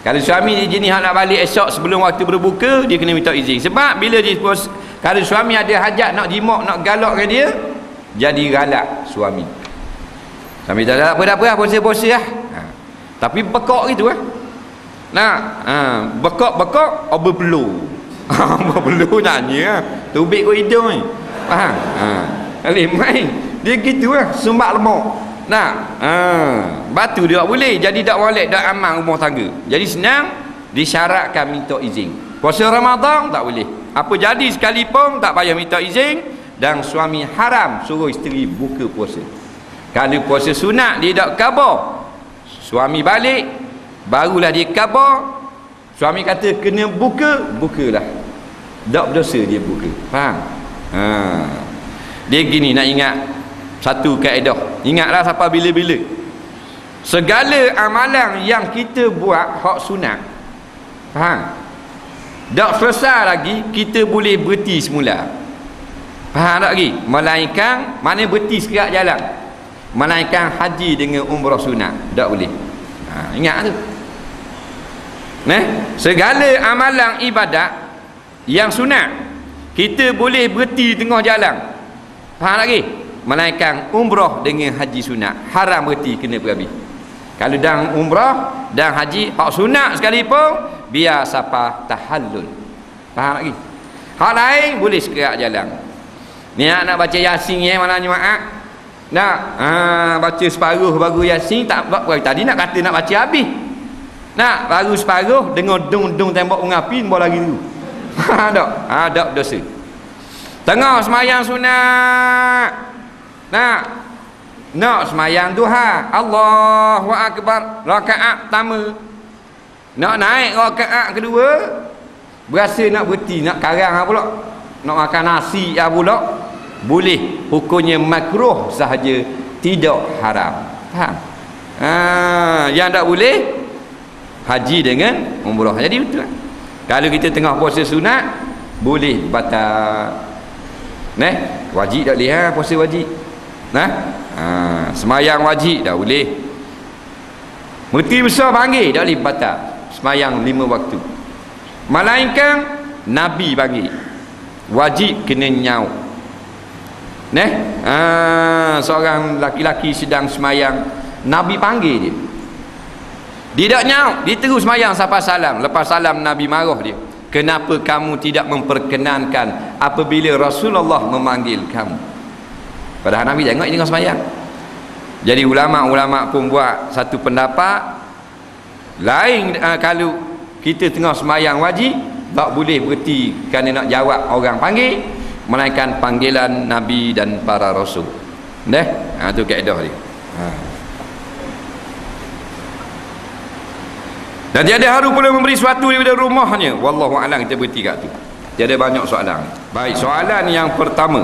Kalau suami dia jenis nak balik esok sebelum waktu berbuka, dia kena minta izin. Sebab bila dia puasa, kalau suami ada hajat nak jimak, nak galak ke dia, jadi galak suami. Suami tak ada apa-apa, puasa-puasa lah. Tapi bekak gitu lah. Bekak berpeluh. Berpeluh nyanyi lah, tubik ke hidung ni. Faham? Alih main dia gitu lah, sumbat lemak. Batu dia tak boleh, jadi tak boleh, tak aman rumah tangga. Jadi senang disyaratkan minta izin. Puasa Ramadan tak boleh, apa jadi sekalipun tak payah minta izin. Dan suami haram suruh isteri buka puasa. Kalau puasa sunat dia tak khabar, suami balik barulah dia khabar. Suami kata kena buka, bukalah, tak berdosa dia buka. Faham? Dia gini, nak ingat satu kaedah, ingatlah sampai bila-bila, segala amalan yang kita buat hak sunat, faham, tak selesai lagi kita boleh berhenti semula. Faham tak lagi? Melainkan mana berhenti sekerat jalan, melainkan haji dengan umrah sunat, tak boleh. Ingat tu. Segala amalan ibadat yang sunat kita boleh berhenti tengah jalan. Faham lagi? Melainkan umrah dengan haji sunat, haram berhenti, kena berhabis. Kalau dan umrah dan haji hak sunat sekalipun, biar siapa tahallul. Faham lagi? Hak lain boleh sekerat jalan. Niat nak baca Yasin malam Jumaat, nak baca separuh baru Yasin, tak buat tadi nak kata nak baca habis, nak baru separuh dengan dung tembok mengapi bawa lagi dulu. Tak dosa. Tengah semayang sunat, nak semayang duha, Allahu Akbar, rakaat pertama, nak naik rakaat kedua, berasa nak berhenti, nak karang pula, nak makan nasi pula, boleh, hukumnya makruh sahaja, tidak haram. Faham? Yang tak boleh haji dengan umrah. Jadi betul lah. Kalau kita tengah puasa sunat boleh batal. Wajib tak boleh, puasa wajib. Semayang wajib tak boleh. Merti besar panggil tak boleh, batal. Semayang 5 waktu. Melainkan Nabi panggil, wajib kena nyaut. Seorang laki-laki sedang semayang, Nabi panggil dia, dia tak nyaut, dia terus semayang sampai salam. Lepas salam Nabi marah dia, kenapa kamu tidak memperkenankan apabila Rasulullah memanggil kamu? Padahal Nabi tengok dia tengah semayang. Jadi ulama-ulama pun buat satu pendapat lain. Kalau kita tengah semayang wajib, tak boleh berhenti kerana nak jawab orang panggil, melainkan panggilan Nabi dan para Rasul. Itu kaedah dia. Dan tiada haru pula memberi sesuatu daripada rumahnya. Wallahu a'lam, kita berhenti kat tu. Tiada banyak soalan. Baik, soalan yang pertama,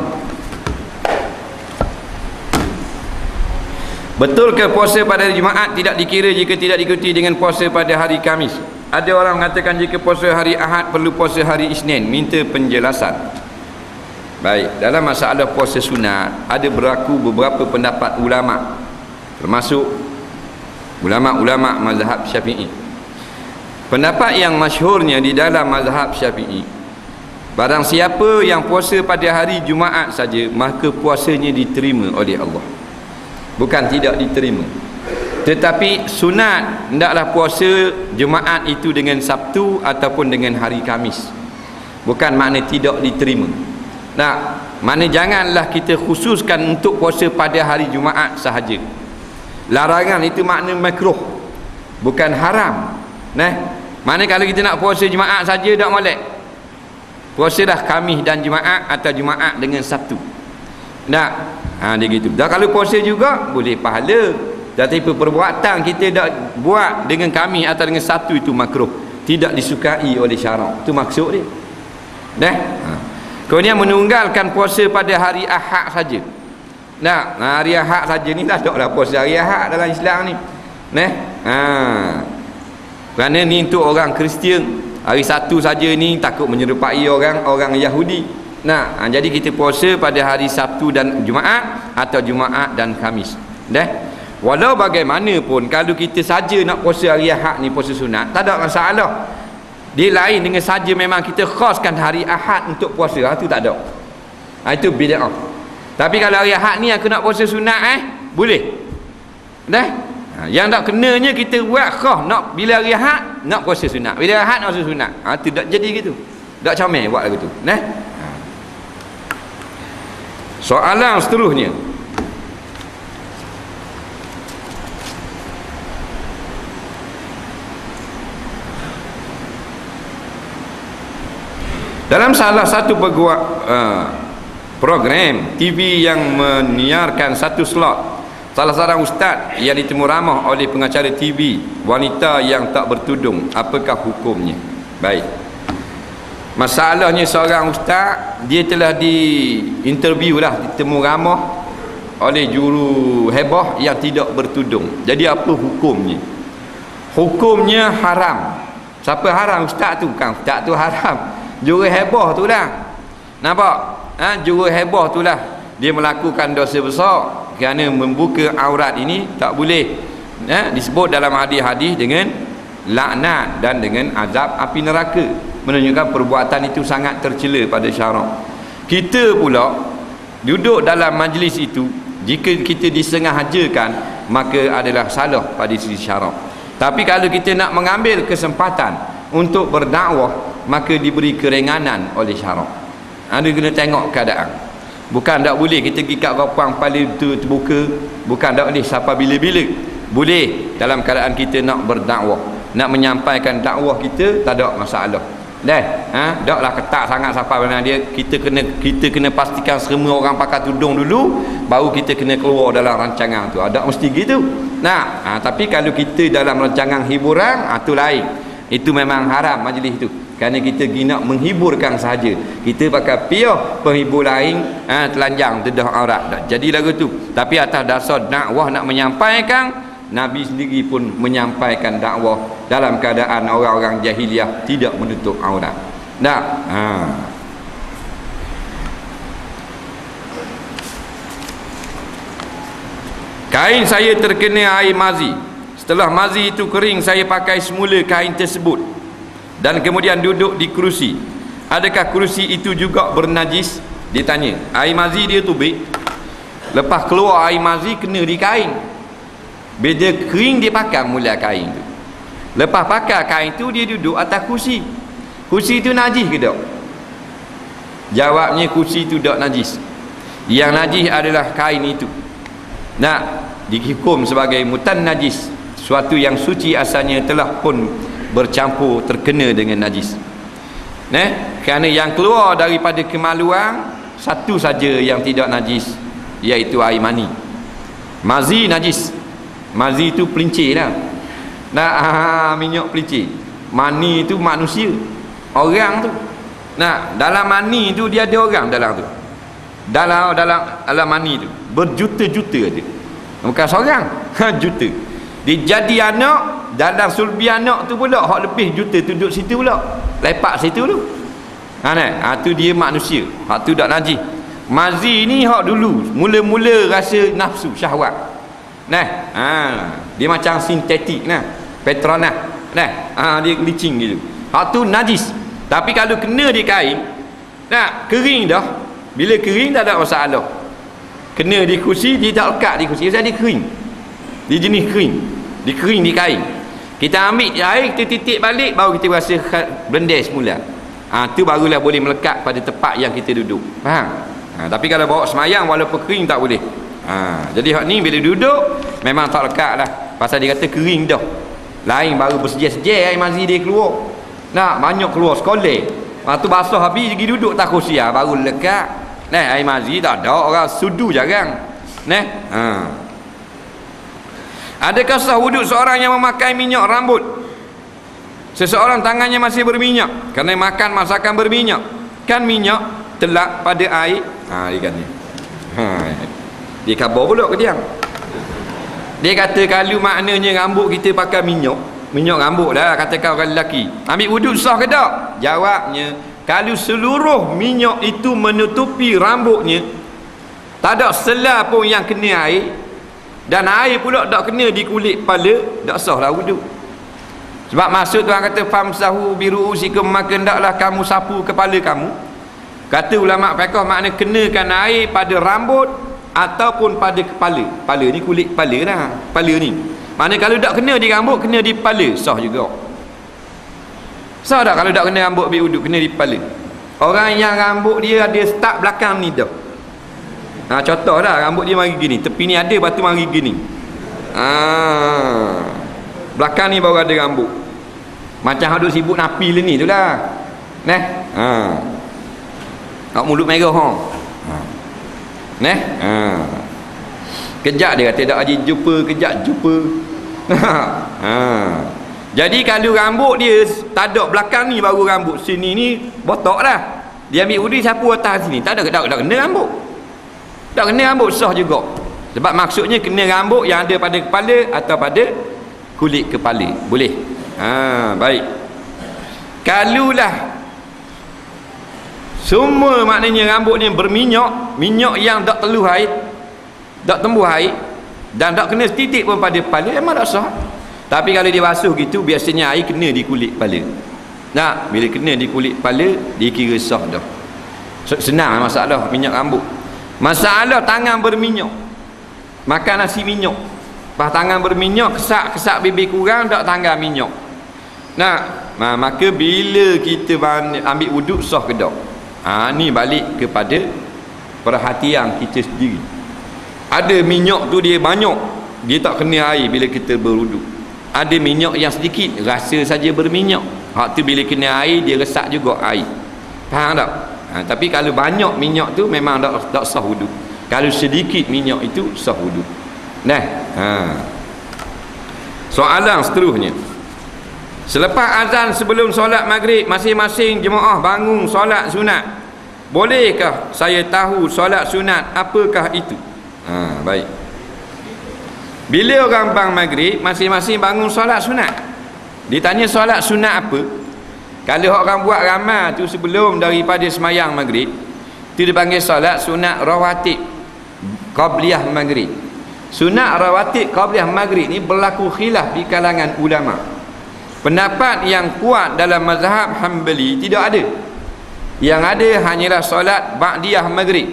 betulkah puasa pada hari Jumaat tidak dikira jika tidak diikuti dengan puasa pada hari Khamis? Ada orang mengatakan jika puasa hari Ahad perlu puasa hari Isnin. Minta penjelasan. Baik, dalam masalah puasa sunat ada berlaku beberapa pendapat ulama, termasuk ulama-ulama mazhab Syafi'i. Pendapat yang masyhurnya di dalam mazhab Syafi'i, barang siapa yang puasa pada hari Jumaat saja, maka puasanya diterima oleh Allah, bukan tidak diterima. Tetapi sunat hendaklah puasa Jumaat itu dengan Sabtu ataupun dengan hari Khamis. Bukan makna tidak diterima. Nah, makna janganlah kita khususkan untuk puasa pada hari Jumaat sahaja. Larangan itu makna makruh, bukan haram. Nah, makna kalau kita nak puasa Jumaat saja tak molek. Puasalah Khamis dan Jumaat atau Jumaat dengan Sabtu. Nah, dia gitu. Dan kalau puasa juga boleh pahala. Tetapi perbuatan kita dak buat dengan Khamis atau dengan Sabtu itu makruh, tidak disukai oleh syarak. Itu maksud dia. Kemudian menunggalkan puasa pada hari Ahad saja. Nah, hari Ahad saja ni tak ada puasa hari Ahad dalam Islam ni. Kerana ni untuk orang Kristian. Hari Sabtu saja ni takut menyerupai orang Yahudi. Jadi kita puasa pada hari Sabtu dan Jumaat atau Jumaat dan Khamis. Walau bagaimanapun kalau kita saja nak puasa hari Ahad ni puasa sunat, tak ada masalah. Dia lain dengan saja memang kita khaskan hari Ahad untuk puasa, itu tak ada. Itu bid'ah. Tapi kalau hari Ahad ni aku nak puasa sunat boleh. Yang tak kenanya kita buat khas nak bila hari Ahad nak puasa sunat. Bila Ahad nak puasa sunat. Itu tak jadi gitu. Tak comel buat lagu tu. Soalan seterusnya. Dalam salah satu program TV yang menyiarkan satu slot, salah seorang ustaz yang ditemu ramah oleh pengacara TV wanita yang tak bertudung, apakah hukumnya? Baik. Masalahnya seorang ustaz, dia telah diinterview lah, ditemu ramah oleh juru hebah yang tidak bertudung. Jadi apa hukumnya? Hukumnya haram. Siapa haram? Ustaz tu. Bukan ustaz tu haram, juru hebah tu lah. Nampak? Juru hebah tu lah, dia melakukan dosa besar kerana membuka aurat ini tak boleh. Disebut dalam hadis-hadis dengan laknat dan dengan azab api neraka, menunjukkan perbuatan itu sangat tercela pada syarak. Kita pula duduk dalam majlis itu, jika kita disengajakan maka adalah salah pada sisi syarak. Tapi kalau kita nak mengambil kesempatan untuk berdakwah, maka diberi keringanan oleh syarak. Anda kena tengok keadaan. Bukan tak boleh kita pergi kat rapang kepala terbuka, bukan tak boleh sampai bila-bila. Boleh dalam keadaan kita nak berdakwah, nak menyampaikan dakwah kita, tak ada masalah. Taklah ketat sangat sampai mana dia. Kita kena pastikan semua orang pakai tudung dulu, baru kita kena keluar dalam rancangan tu. Ada mesti gitu. Tapi kalau kita dalam rancangan hiburan, itu lain. Itu memang haram majlis itu. Kerana kita nak menghiburkan sahaja. Kita pakai piyah penghibur lain, telanjang dedah aurat. Tak jadi lagu tu. Tapi atas dasar dakwah nak menyampaikan, Nabi sendiri pun menyampaikan dakwah dalam keadaan orang-orang jahiliah tidak menutup aurat. Kain saya terkena air mazi. Setelah mazi itu kering, saya pakai semula kain tersebut dan kemudian duduk di kerusi. Adakah kerusi itu juga bernajis? Dia tanya. Air mazi dia tubik, lepas keluar air mazi kena di kain. Bila kering dia pakai mula kain tu. Lepas pakai kain tu dia duduk atas kerusi. Kerusi itu najis ke tak? Jawabnya kerusi itu tak najis. Yang najis adalah kain itu. Dihukum sebagai mutan najis, suatu yang suci asalnya telah pun bercampur terkena dengan najis. Kerana yang keluar daripada kemaluan satu saja yang tidak najis, iaitu air mani. Mazi najis. Mazi itu pelincir lah. Minyak pelincir. Mani itu manusia, orang tu. Dalam mani tu dia ada orang dalam tu. Dalam mani tu berjuta-juta ada. Bukan seorang, juta. Dia jadi anak, dalam sulbi anak tu pula hak lebih juta tu duduk situ pula, lepak situ tu. Tu dia manusia, hak tu tak najis. Mazi ni hak dulu mula-mula rasa nafsu syahwat. Dia macam sintetik Petronas. Dia licin gitu. Hak tu najis. Tapi kalau kena di kain, kering dah. Bila kering tak ada masalah. Kena di kursi, dia tak lekat di kursi, dia kering. Dia jenis kering. dikering di kain. Kita ambil air, kita titik balik, baru kita rasa blender semula. Tu barulah boleh melekat pada tempat yang kita duduk. Faham? Tapi kalau bawa semayang walaupun kering tak boleh. Jadi hak ni bila duduk memang tak lekat lah, pasal dia kata kering dah. Lain baru bersejar-sejar air mazi dia keluar. Nak banyak keluar sekolah. Tu basah habis pergi duduk tak kursi baru lekat. Air mazi tak ada, orang sudu jarang. Adakah sah wuduk seorang yang memakai minyak rambut? Seseorang tangannya masih berminyak kerana makan masakan berminyak. Kan minyak telak pada air. Dia kata dia khabar pula ke dia. Dia kata kalau maknanya rambut kita pakai minyak rambut dah, katakan orang lelaki, ambil wuduk sah ke tak? Jawabnya, kalau seluruh minyak itu menutupi rambutnya, tak ada sela pun yang kena air, dan air pula tak kena di kulit kepala, tak sah lah wuduk. Sebab maksud Tuhan kata famsahu biru'usikum, maka hendaklah kamu sapu kepala kamu. Kata ulama fiqh, makna kenakan air pada rambut ataupun pada kepala. Kepala ni kulit kepala dah. Kepala ni. Makna kalau tak kena di rambut, kena di kepala, sah juga. Sah tak kalau tak kena rambut ambil wuduk, kena di kepala? Orang yang rambut dia ada start belakang ni dah. Contoh dah, rambut dia mari gini, tepi ni ada, batu mari gini. Belakang ni baru ada rambut. Macam hadut sibuk napil ni tu lah. Mulut merah kejap dia kata tak haji jumpa, kejap jumpa. Jadi kalau rambut dia tak ada belakang ni baru rambut, sini ni botak dah, dia ambil wuduk sapu atas sini, tak kena rambut, tak kena rambut, sah juga. Sebab maksudnya kena rambut yang ada pada kepala atau pada kulit kepala, boleh. Baik. Kalulah semua maknanya rambut ni berminyak, minyak yang tak teluh air, tak tembuh air, dan tak kena setitik pun pada kepala, memang tak sah. Tapi kalau dia basuh gitu, biasanya air kena di kulit kepala. Bila kena di kulit kepala, dikira sah dah. Senang masalah minyak rambut. Masalah tangan berminyak, makan nasi minyak, pas tangan berminyak, kesak bibir kurang, tak tanggal minyak. Maka bila kita ambil wuduk, sah ke tak? Ni balik kepada perhatian kita sendiri. Ada minyak tu dia banyak, dia tak kena air bila kita berwuduk. Ada minyak yang sedikit, rasa saja berminyak, hak tu bila kena air dia resak juga air. Faham tak? Tapi kalau banyak minyak tu memang tak sah wuduk. Kalau sedikit minyak itu sah wuduk. Soalan seterusnya, selepas azan sebelum solat maghrib, masing-masing jemaah bangun solat sunat. Bolehkah saya tahu solat sunat apakah itu? Baik. Bila orang bang maghrib, masing-masing bangun solat sunat. Ditanya solat sunat apa? Kalau orang buat ramal tu sebelum daripada semayang maghrib, tu dipanggil solat sunat rawatib qabliyah maghrib. Sunat rawatib qabliyah maghrib ni berlaku khilaf di kalangan ulama. Pendapat yang kuat dalam mazhab Hanbali tidak ada. Yang ada hanyalah solat ba'diyah maghrib.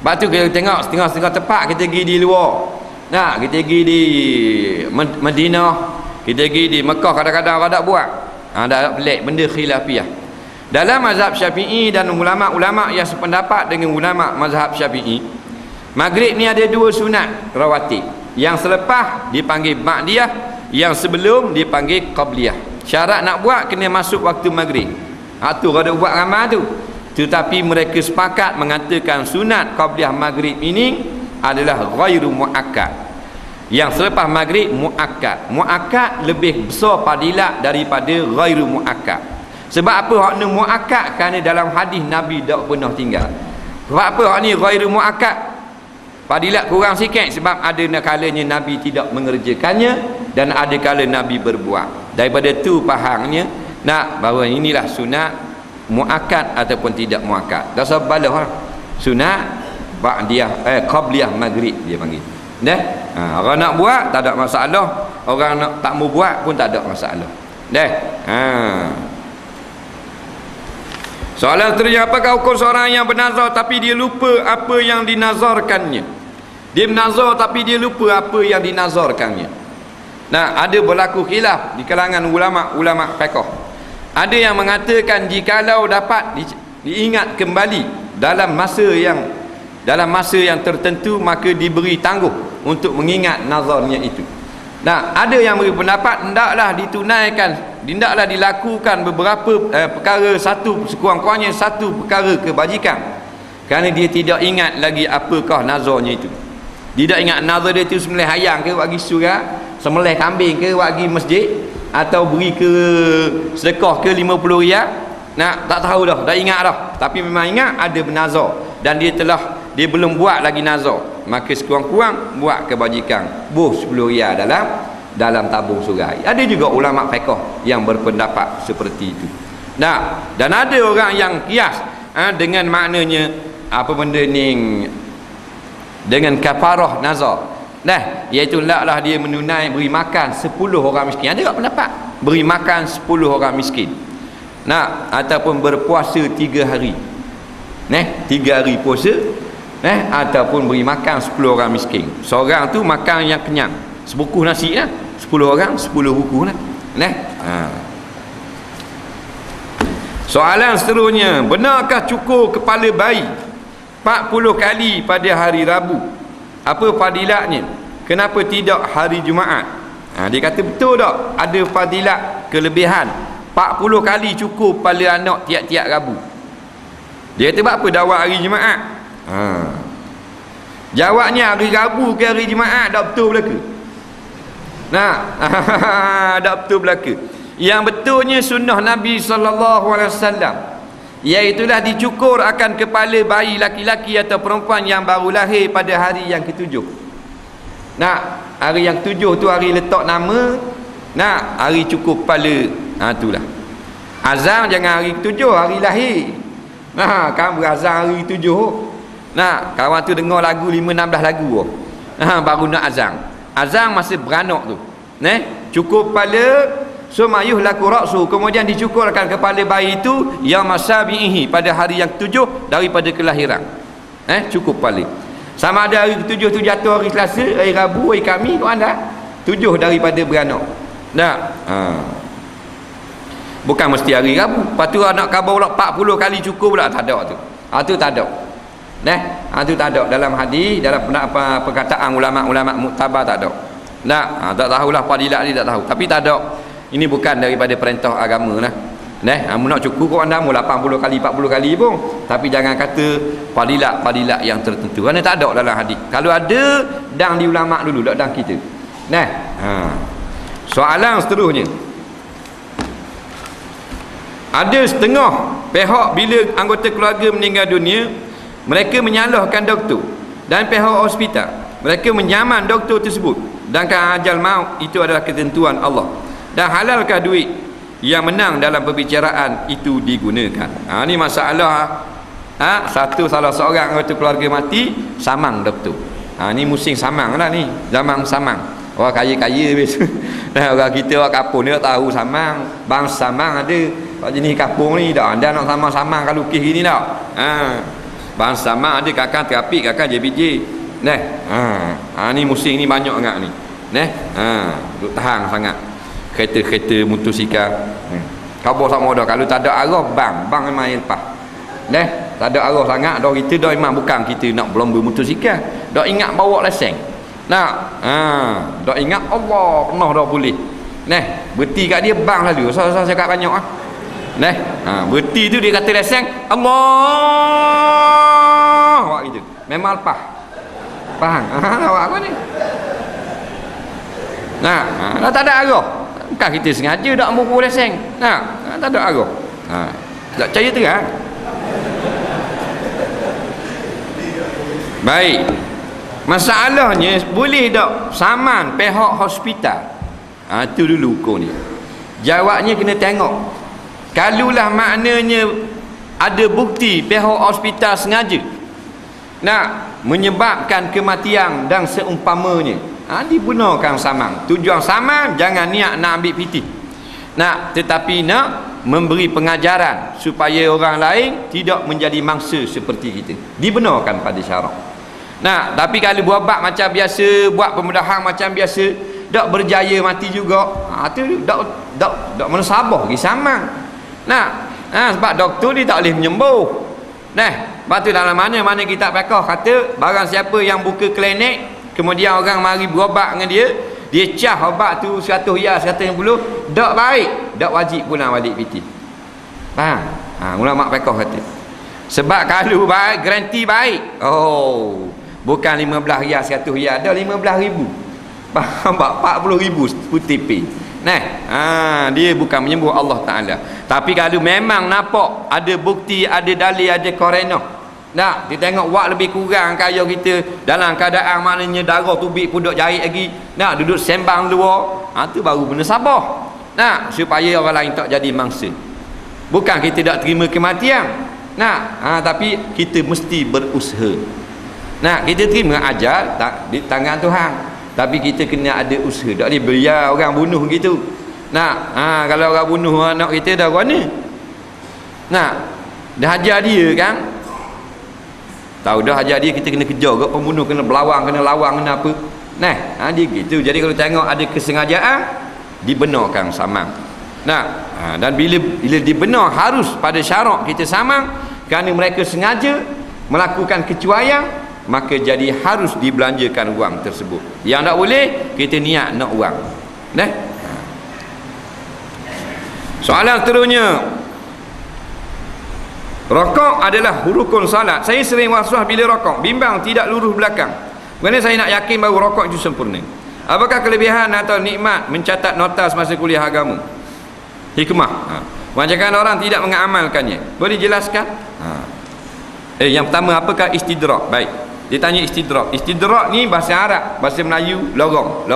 Sebab tu kita tengok setengah-setengah tempat kita pergi di luar. Kita pergi di Madinah, kita pergi di Mekah, kadang-kadang ada buat. Ada pelik benda khilafiyah. Dalam mazhab Syafi'i dan ulama-ulama yang sependapat dengan ulama mazhab Syafi'i, maghrib ni ada dua sunat rawatib. Yang selepas dipanggil ba'diyah, yang sebelum dipanggil qabliyah. Syarat nak buat kena masuk waktu maghrib. Tu ada buat ramal tu. Tetapi mereka sepakat mengatakan sunat qabliyah maghrib ini adalah ghairu muakkad. Yang selepas maghrib muakkad. Muakkad lebih besar fadilat daripada ghairu muakkad. Sebab apa hak ni muakkad? Kerana dalam hadis Nabi tak pernah tinggal. Sebab apa hak ni ghairu muakkad? Fadilat kurang sikit sebab ada kalanya Nabi tidak mengerjakannya dan ada kala Nabi berbuat. Daripada tu fahamnya bahawa inilah sunat muakkad ataupun tidak muakkad. Dah sabalah lah. Sunat ba'diyah qabliyah maghrib dia panggil. Orang nak buat tak ada masalah, orang nak tak mau buat pun tak ada masalah. Soalan seterusnya, apakah hukum seorang yang bernazar tapi dia lupa apa yang dinazarkannya? Dia bernazar tapi dia lupa apa yang dinazarkannya. Nah, ada berlaku khilaf di kalangan ulama-ulama fiqh. Ada yang mengatakan jikalau dapat diingat kembali dalam masa yang tertentu, maka diberi tangguh untuk mengingat nazarnya itu. Nah, ada yang beri pendapat hendaklah ditunaikan, hendaklah dilakukan beberapa perkara, sekurang-kurangnya satu perkara kebajikan, kerana dia tidak ingat lagi apakah nazarnya itu. Dia tak ingat nazar dia itu sembelih ayam ke, bagi surah, sembelih kambing ke, bagi masjid, atau beri ke sedekah ke 50 riyal. Nak, tak tahu dah, tak ingat dah. Tapi memang ingat ada bernazar, dan dia belum buat lagi nazar, maka sekurang-kurang buat kebajikan, buh 10 riyal dalam tabung surah. Ada juga ulama fiqh yang berpendapat seperti itu. Nah, dan ada orang yang kias dengan maknanya apa benda ni, dengan kafarah nazar. Nah, iaitu hendaklah dia beri makan 10 orang miskin. Ada tak pendapat beri makan 10 orang miskin? Nah, ataupun berpuasa 3 hari. 3 hari puasa, ataupun beri makan 10 orang miskin. Seorang tu makan yang kenyang, sebukuh nasi lah. 10 orang 10 buku lah. Soalan seterusnya, benarkah cukur kepala bayi 40 kali pada hari Rabu? Apa fadilatnya? Kenapa tidak hari Jumaat? Dia kata betul tak ada fadilat kelebihan 40 kali cukur kepala anak tiap-tiap Rabu. Dia kata apa dakwah hari Jumaat? Jawabnya hari Rabu ke hari Jumaat tak betul belaka. Tak betul belaka. Yang betulnya sunnah Nabi SAW, iaitulah dicukur akan kepala bayi laki-laki atau perempuan yang baru lahir pada hari yang ke-7. Hari yang ke-7 tu hari letak nama. Hari cukur kepala. Itulah azan jangan hari ke-7, hari lahir. Kan berazan hari ke-7. Kawan tu dengar lagu 5-16 lagu baru nak azan. Azan masih beranak tu. Cukur kepala, sumayuh laku ra'su, kemudian dicukurkan kepala bayi itu yang masabihi pada hari yang ke-7 daripada kelahiran. Cukup kepala. Sama ada hari ke-7 tu jatuh hari Selasa, hari Rabu, hari Khamis, tu anda 7 daripada beranak. Bukan mesti hari Rabu. Lepas tu nak khabar pula 40 kali cukur pula, tak ada tu. Tu tak ada. Tu tak ada dalam hadis, dalam perkataan ulama-ulama muktabar, tak ada. Tak tahulah fadilat ni, tak tahu. Tapi tak ada. Ini bukan daripada perintah agama lah. Nak cukup kau anda 80 kali 40 kali pun, tapi jangan kata fadilat yang tertentu, kerana tak ada dalam hadis. Kalau ada, dang di ulama dulu, tak dang kita. Soalan seterusnya, ada setengah pihak bila anggota keluarga meninggal dunia, mereka menyalahkan doktor dan pihak hospital. Mereka menyaman doktor tersebut, sedangkan ajal maut itu adalah ketentuan Allah. Dan halalkah duit yang menang dalam perbicaraan itu digunakan? Ni masalah. Salah seorang anggota keluarga mati, samang doktor. Ni musim samang lah ni, zaman samang. Orang kaya-kaya biasa. Orang kita orang kapung dia tahu samang, bang samang ada. Jenis kapung ni dah anda nak samang-samang kalau lukis gini tak. Bang samang ada, kakak terapi, kakak JPJ. Ni musim ni banyak sangat ni. Duk tahan sangat. Kereta-kereta motosikal. Khabar sama dah, kalau tak ada arah bang memang yang lepas. Tak ada arah sangat dah, kita dah memang bukan kita nak berlomba motosikal. Dah ingat bawa lesen. Dah ingat Allah pernah dah boleh. Berhenti kat dia bang lalu. Saya cakap banyak berhenti tu dia kata lesen Allah. Awak gitu. Memang lepas. Faham? Awak apa ni? Dah tak ada arah. Bukan kita sengaja tak mau lesen. Tak ada arah. Tak percaya terang. Baik. Masalahnya boleh tak saman pihak hospital? Itu dulu ukur ni. Jawabnya kena tengok. Kalulah maknanya ada bukti pihak hospital sengaja nak menyebabkan kematian dan seumpamanya, digunakan samang. Tujuan samang jangan niat nak ambil piti, tetapi nak memberi pengajaran supaya orang lain tidak menjadi mangsa seperti kita. Dibenarkan pada syarak. Tapi kalau buat macam biasa, buat pembedahan macam biasa,
dak berjaya mati juga. Tu dak menasabah pergi samang. Sebab doktor dia tak boleh menyembuh. Lepas tu dalam mana kitab fiqh kata barang siapa yang buka klinik kemudian orang mari berobat dengan dia cah obat tu 100 riyal 150 dak baik, dak wajib pulang balik piti. Faham? Ulama fiqh kata sebab kalau baik garanti baik, bukan 15 riyal 100 riyal, dah 15,000. Faham tak? 40,000 putih. Dia bukan menyembuh Allah Ta'ala. Tapi kalau memang nampak ada bukti, ada dalil, ada korena, dia tengok wak lebih kurang kaya kita dalam keadaan maknanya darah tubik pun duk jahit lagi, duduk sembang luar, tu baru benda sabar. Supaya orang lain tak jadi mangsa. Bukan kita tak terima kematian. Tapi kita mesti berusaha. Kita terima ajal di tangan Tuhan, tapi kita kena ada usaha. Tak boleh biar orang bunuh gitu. Kalau orang bunuh anak kita dah mana? Dah ajar dia kan? Tahu dah ajar dia, kita kena kejar ke pembunuh, kena berlawang, kena lawang, kena apa. Dia gitu. Jadi kalau tengok ada kesengajaan, dibenarkan samang. Dan bila dibenar harus pada syarat kita samang, kerana mereka sengaja melakukan kecuaian, maka jadi harus dibelanjakan wang tersebut. Yang tak boleh kita niat nak wang. Soalan seterusnya, rokok adalah rukun salat. Saya sering waswas bila rokok, bimbang tidak lurus belakang. Kerana saya nak yakin bahawa rokok itu sempurna. Apakah kelebihan atau nikmat mencatat nota semasa kuliah agama? Hikmah. Kebanyakan orang tidak mengamalkannya. Boleh jelaskan? Yang pertama, apakah istidrak? Baik. Dia tanya istidrak. Istidrak ni bahasa Arab, bahasa Melayu lorong.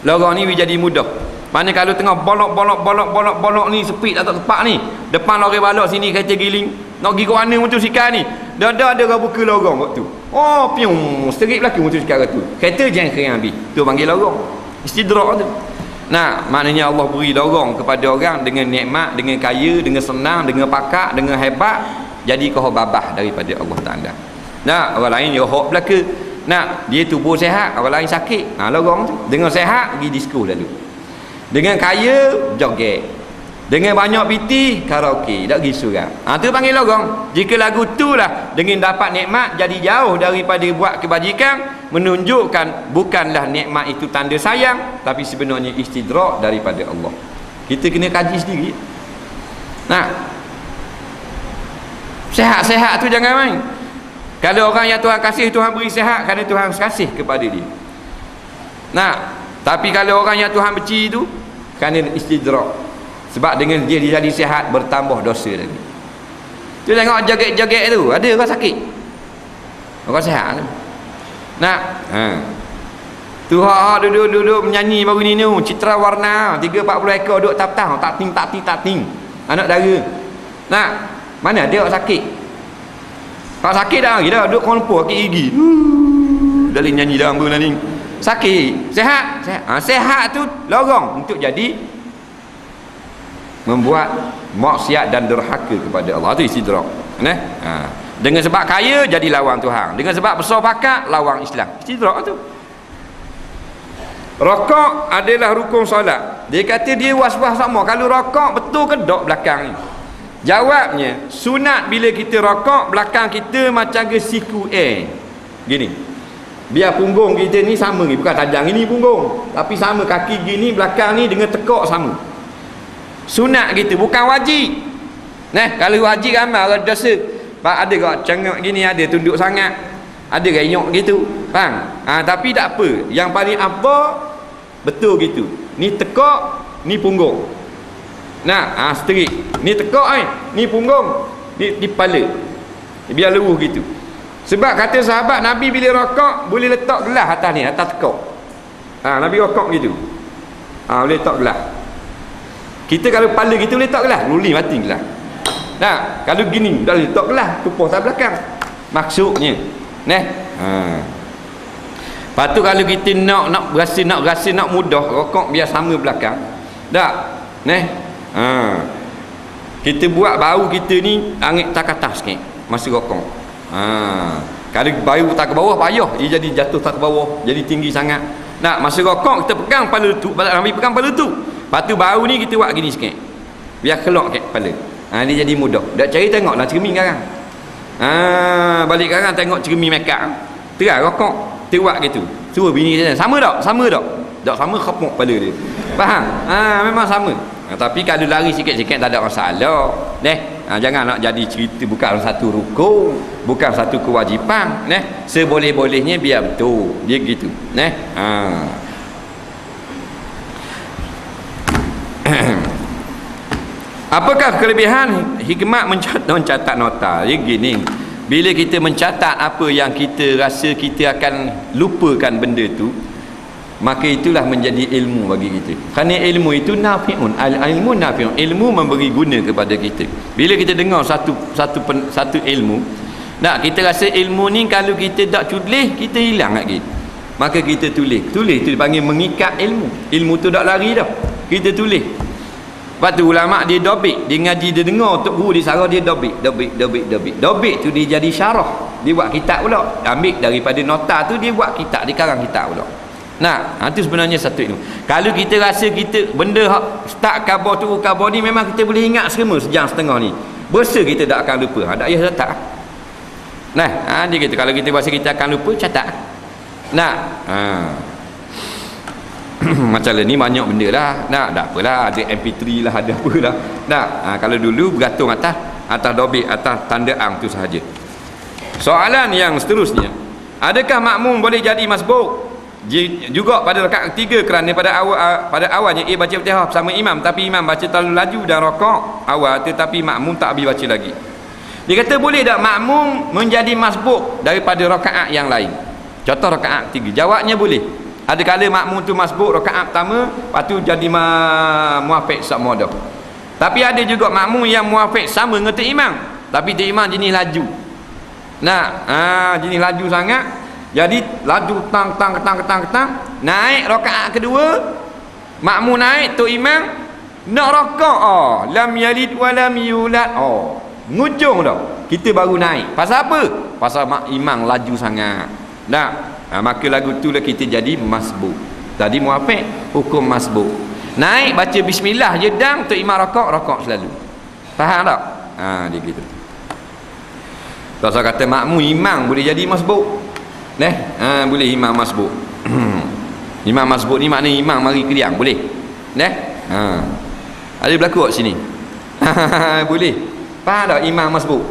Lorong ni jadi mudah. Mana kalau tengah bolok ni sepit tak tepat ni, depan lori balok sini kereta giling, nak pergi ke mana motosikal ni, dah ada orang buka lorong waktu. Piung, serik belakang motosikal tu. Kereta jengker yang habis. Tu panggil lorong. Istidrak tu. Maknanya Allah beri lorong kepada orang dengan nikmat, dengan kaya, dengan senang, dengan pakak, dengan hebat, jadi kau babah daripada Allah Ta'ala. Orang lain dia hok belaka. Dia tubuh sehat, orang lain sakit. Lorong tu. Dengan sehat pergi disko lalu. Dengan kaya joget. Dengan banyak piti karaoke, tak pergi surau. Tu panggil lorong. Jika lagu tu lah dengan dapat nikmat jadi jauh daripada buat kebajikan, menunjukkan bukanlah nikmat itu tanda sayang, tapi sebenarnya istidrak daripada Allah. Kita kena kaji sendiri. Sehat-sehat tu jangan main. Kalau orang yang Tuhan kasih, Tuhan beri sehat kerana Tuhan kasih kepada dia. Tapi kalau orang yang Tuhan benci tu, kerana istidrak. Sebab dengan dia jadi sihat, bertambah dosa lagi. Tu tengok joget-joget tu, ada orang sakit, orang sihat tu. Tu duduk menyanyi baru ni citra warna 30-40 ekor duduk tap-tap, tak ting. Anak dara. Mana ada orang sakit? Kalau sakit dah lagi dah duduk kompor sakit gigi. Dalam nyanyi dalam bulan ni. Sakit, sehat. Sehat tu lorong untuk jadi membuat maksiat dan derhaka kepada Allah. Itu istidrak. Dengan sebab kaya jadi lawang Tuhan, dengan sebab besar pakat lawang Islam. Istidrak tu. Rokok adalah rukun solat. Dia kata dia was-was sama, kalau rokok betul ke tak belakang ni? Jawabnya, sunat bila kita rokok belakang kita macam ke siku gini. Biar punggung kita ni sama ni, bukan tajam ini punggung, tapi sama kaki gini, belakang ni dengan tekak sama. Sunat gitu, bukan wajib. Kalau wajib ramai orang dosa. Pak ada kau cengak gini, ada tunduk sangat, ada renyok gitu, faham? Tapi tak apa. Yang paling apa betul gitu. Ni tekak, ni punggung. Setrik. Ni tekak ni punggung, ni kepala. Biar lurus gitu. Sebab kata sahabat Nabi bila rokok boleh letak gelas atas ni, atas tekak. Nabi rokok gitu. Boleh letak gelas. Kita kalau kepala kita boleh letak gelas, luli mati gelas. Kalau gini dah letak gelas, tupuh tak belakang. Maksudnya, lepas tu kalau kita nak rasa nak mudah rokok biar sama belakang. Kita buat bau kita ni angit tak atas sikit masa rokok. Kalau bau tak ke bawah payah, dia jadi jatuh tak ke bawah, jadi tinggi sangat. Nak masa rokok kita pegang kepala tu, Nabi pegang kepala tu. Lepas tu baru ni kita buat gini sikit. Biar kelok kat kepala. Dia jadi mudah. Dak cari tengoklah cermin sekarang. Balik sekarang tengok cermin makeup. Terang rokok, kita buat gitu. Suruh bini kita sama tak? Sama tak? Tak sama khapuk kepala dia. Faham? Memang sama. Tapi kalau lari sikit-sikit tak ada masalah. Jangan nak jadi cerita bukan satu rukun, bukan satu kewajipan. Seboleh-bolehnya biar betul. Dia gitu. Apakah kelebihan hikmat mencatat nota? Dia gini. Bila kita mencatat apa yang kita rasa kita akan lupakan benda tu, maka itulah menjadi ilmu bagi kita. Kerana ilmu itu nafi'un, ilmu nafi'un, ilmu memberi guna kepada kita. Bila kita dengar satu ilmu, kita rasa ilmu ni kalau kita tak tulis, kita hilang lagi. Maka kita tulis tu dipanggil mengikat ilmu. Ilmu tu tak lari dah, kita tulis. Lepas tu ulama' dia dobik, dia ngaji, dia dengar tok guru dia sarah, dia dobik tu dia jadi syarah, dia buat kitab pula, ambil daripada nota tu dia buat kitab, dia karang kitab pula. Itu sebenarnya satu ilmu. Kalau kita rasa kita benda start khabar tu khabar ni memang kita boleh ingat semua sejam setengah ni, berasa kita tak akan lupa. Tak payah catat. Dia kata kalau kita rasa kita akan lupa, catat. Macam ni banyak benda lah. Tak apalah, ada MP3 lah, ada apalah. Kalau dulu bergantung atas dobik, atas tanda ang tu sahaja. Soalan yang seterusnya, adakah makmum boleh jadi masbuk juga pada rakaat ketiga? Kerana pada awalnya ia baca Fatihah bersama imam, tapi imam baca terlalu laju dan rakaat awal, tetapi makmum tak habis baca lagi. Dia kata boleh tak makmum menjadi masbuk daripada rakaat yang lain? Contoh rakaat ketiga. Jawabnya boleh. Ada kala makmum tu masbuk rakaat pertama, lepas tu jadi muafiq sama dah. Tapi ada juga makmum yang muafiq sama dengan tok imam, tapi tok imam jenis laju. Jenis laju sangat. Jadi laju tang naik rakaat kedua, makmum naik, tok imam nak rakaat lam yalid wa lam yulad. Ngujung dah. Kita baru naik. Pasal apa? Pasal imam laju sangat. Maka lagu tu lah kita jadi masbuk. Tadi muafiq, hukum masbuk. Naik baca bismillah je dang, tok imam rakaat selalu. Faham tak? Dia gitu. Tak usah kata makmum, imam boleh jadi masbuk. Boleh imam masbuk. Imam masbuk ni maknanya imam mari keliang, boleh. Ada berlaku kat sini. Boleh. Faham tak imam masbuk?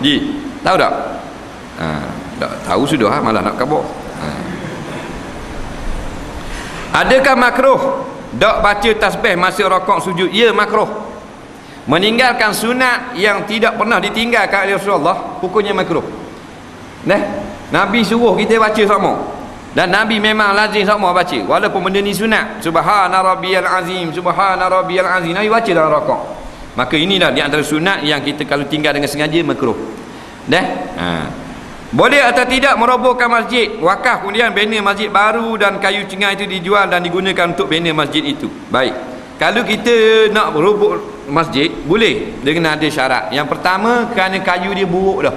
Ji, tahu tak? Tak tahu sudah, malah nak kabur. Adakah makruh dak baca tasbih masa rakaat sujud? Ya, makruh. Meninggalkan sunat yang tidak pernah ditinggalkan oleh Rasulullah, hukumnya makruh. Nabi suruh kita baca sama, dan Nabi memang lazim sama baca walaupun benda ni sunat. Subhana rabbiyal azim, subhana rabbiyal azim, Nabi baca dalam rakaat. Maka inilah di antara sunat yang kita kalau tinggal dengan sengaja makruh. Boleh atau tidak merobohkan masjid wakaf, kemudian bina masjid baru dan kayu cengai itu dijual dan digunakan untuk bina masjid itu? Baik, kalau kita nak meroboh masjid, boleh dengan ada syarat. Yang pertama, kerana kayu dia buruk dah,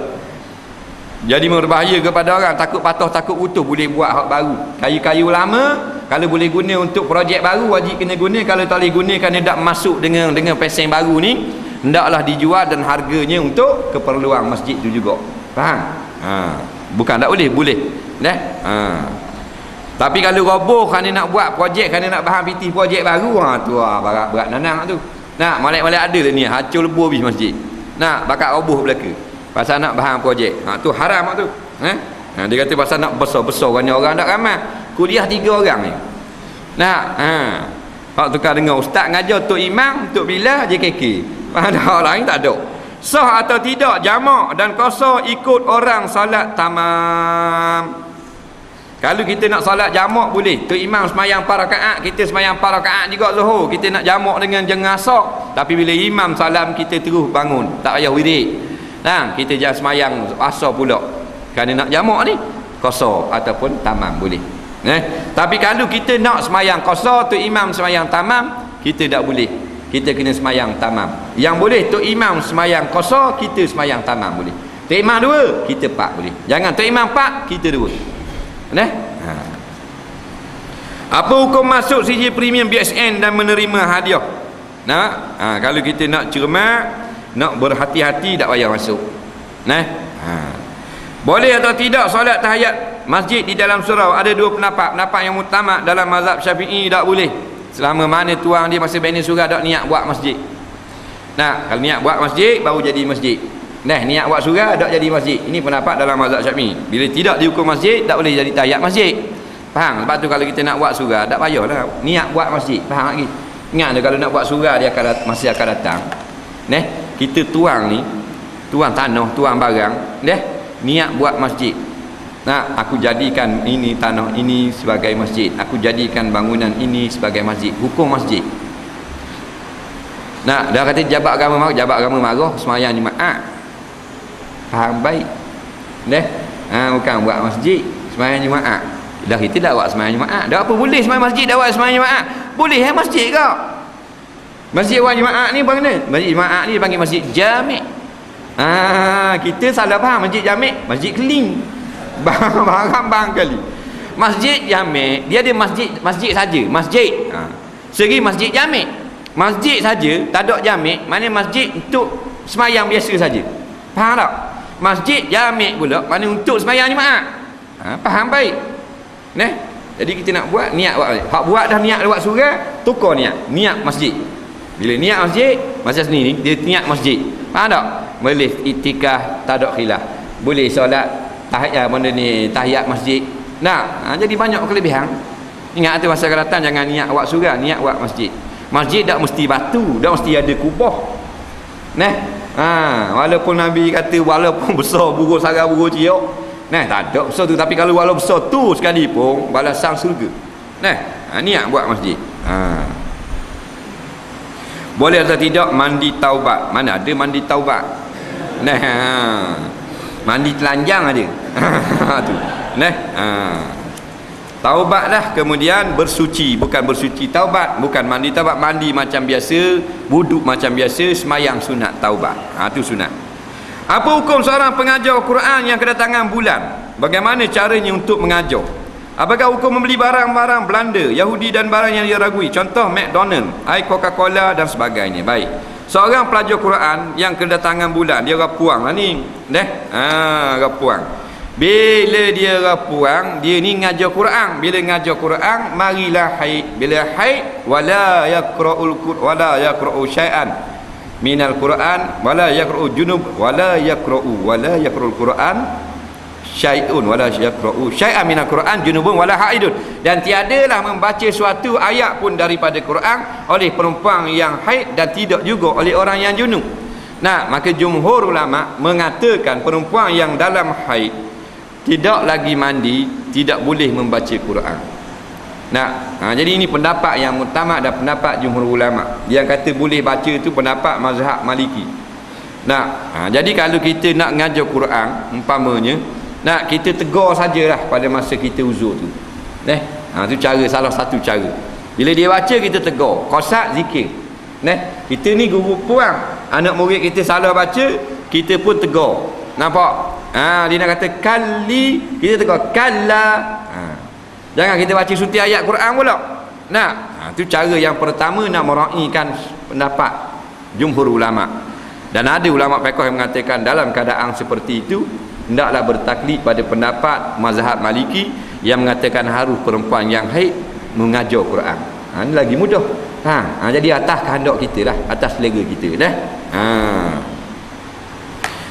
jadi berbahaya kepada orang, takut patah, takut utuh, boleh buat hak baru. Kayu-kayu lama kalau boleh guna untuk projek baru, wajib kena guna. Kalau tak boleh guna kerana tak masuk dengan pesen baru ni, hendaklah dijual dan harganya untuk keperluan masjid tu juga. Faham? Bukan tak boleh, boleh. Tapi kalau roboh kerana nak buat projek, kerana nak bahan PT projek baru, tu berat nanang tu. Malek-malek ada lah ni, hancur lebur habis masjid. Bakat roboh belaka pasal nak bahan projek. Tu haram tu. Dia kata pasal nak besar-besar, kerana orang tak ramai. Kuliah 3 orang ni. Hak tukar dengar ustaz ngajar tok imam, tok bila JKK. Orang lain tak ada. Sah atau tidak jamak dan qasar ikut orang salat tamam? Kalau kita nak salat jamak boleh. Tok imam semayang 4 rakaat, kita semayang 4 rakaat juga zuhur. Kita nak jamak dengan jenazah. Tapi bila imam salam, kita terus bangun, tak payah wirid. Kita jangan semayang asar pula. Kerana nak jamak ni qasar ataupun tamam boleh. Tapi kalau kita nak semayang qasar, tok imam semayang tamam, kita tak boleh. Kita kena semayang tamam. Yang boleh tok imam semayang qasar, kita semayang tamam boleh. Tok imam 2, kita 4 boleh. Jangan tok imam 4, kita 2. Apa hukum masuk CJ Premium BSN dan menerima hadiah? Nah, kalau kita nak cermat, nak berhati-hati, tak payah masuk. Nah, boleh atau tidak solat tahiyat masjid di dalam surau? Ada dua pendapat. Pendapat yang utama dalam mazhab Syafi'i, tak boleh. Selama mana tuang dia masa banner surau tak niat buat masjid. Nah, kalau niat buat masjid baru jadi masjid. Nah, niat buat surau tak jadi masjid. Ini pendapat dalam mazhab Syafi'i. Bila tidak dihukum masjid, tak boleh jadi tahiyat masjid. Faham? Lepas tu kalau kita nak buat surau, tak payahlah niat buat masjid. Faham lagi? Ingat dia kalau nak buat surau dia masih akan datang. Nah, kita tuang ni, tuang tanah, tuang barang, niat buat masjid. Nah, aku jadikan ini tanah ini sebagai masjid. Aku jadikan bangunan ini sebagai masjid. Hukum masjid. Nah, dah kata jabat agama marah, sembahyang jemaah. Faham baik? Bukan buat masjid, sembahyang jemaah. Dah kita dah buat sembahyang jemaah. Dah apa boleh sembahyang masjid, dah buat sembahyang jemaah. Boleh masjid kau. Masjid buat jemaah ni bagaimana? Masjid jemaah ni dipanggil masjid jami'. Kita salah faham masjid jami', masjid keling. Barang kali. Masjid jami' dia ada masjid saja, masjid. Segi masjid jami'. Masjid saja, tak ada jami', mana masjid untuk sembahyang biasa saja. Faham tak? Masjid jami' pula mana untuk sembahyang jemaah. Faham baik? Jadi kita nak buat niat buat. Hak buat dah niat buat surau, tukar niat masjid. Bila niat masjid, masa sini dia niat masjid. Faham tak? Boleh itikaf, tak ada khilaf. Boleh solat tahiyat masjid. Jadi banyak kelebihan. Ingat tu masa akan datang jangan niat buat surau, niat buat masjid. Masjid tak mesti batu, tak mesti ada kubah. Walaupun Nabi kata walaupun besar buruk sarang buruk ciok, tak ada besar tu, tapi kalau walau besar tu sekalipun balasan surga. Niat buat masjid. Boleh atau tidak mandi taubat? Mana ada mandi taubat? Mandi telanjang ada. Tu. Taubatlah kemudian bersuci, bukan bersuci taubat, bukan mandi taubat, mandi macam biasa, wuduk macam biasa, semayang sunat taubat. Tu sunat. Apa hukum seorang pengajar Quran yang kedatangan bulan? Bagaimana caranya untuk mengajar? Apakah hukum membeli barang-barang Belanda, Yahudi dan barang yang dia ragui? Contoh McDonald, air Coca-Cola dan sebagainya. Baik. Seorang pelajar Quran yang kedatangan bulan, dia rapuang lah ni. Rapuang. Bila dia rapuang, dia ni ngajar Quran. Bila ngajar Quran, marilah haid. Bila haid, wala yaqra'u syai'an minal Quran, wala yaqra'u junub, wala yaqra'ul Quran syai'un, wala yaqra'u syai'an minal Quran junubun wala haidun. Dan tiadalah membaca suatu ayat pun daripada Quran oleh perempuan yang haid dan tidak juga oleh orang yang junub. Maka jumhur ulama mengatakan perempuan yang dalam haid tidak lagi mandi, tidak boleh membaca Quran. Jadi ini pendapat yang utama dan pendapat jumhur ulama. Yang kata boleh baca itu pendapat mazhab Maliki. Jadi kalau kita nak ngajar Quran umpamanya, kita tegur sajalah pada masa kita uzur tu. Tu cara, salah satu cara. Bila dia baca kita tegur, qasad zikir. Kita ni guru puang, anak murid kita salah baca, kita pun tegur. Nampak? Dia nak kata kali, kita tegur kalla. Jangan kita baca suti ayat Quran pula. Tu cara yang pertama nak meraihkan pendapat jumhur ulama. Dan ada ulama fiqh yang mengatakan dalam keadaan seperti itu hendaklah bertaklid pada pendapat mazhab Maliki yang mengatakan harus perempuan yang haid mengajar Quran. Ini lagi mudah. Jadi atas kehendak kita lah, atas selera kita dah.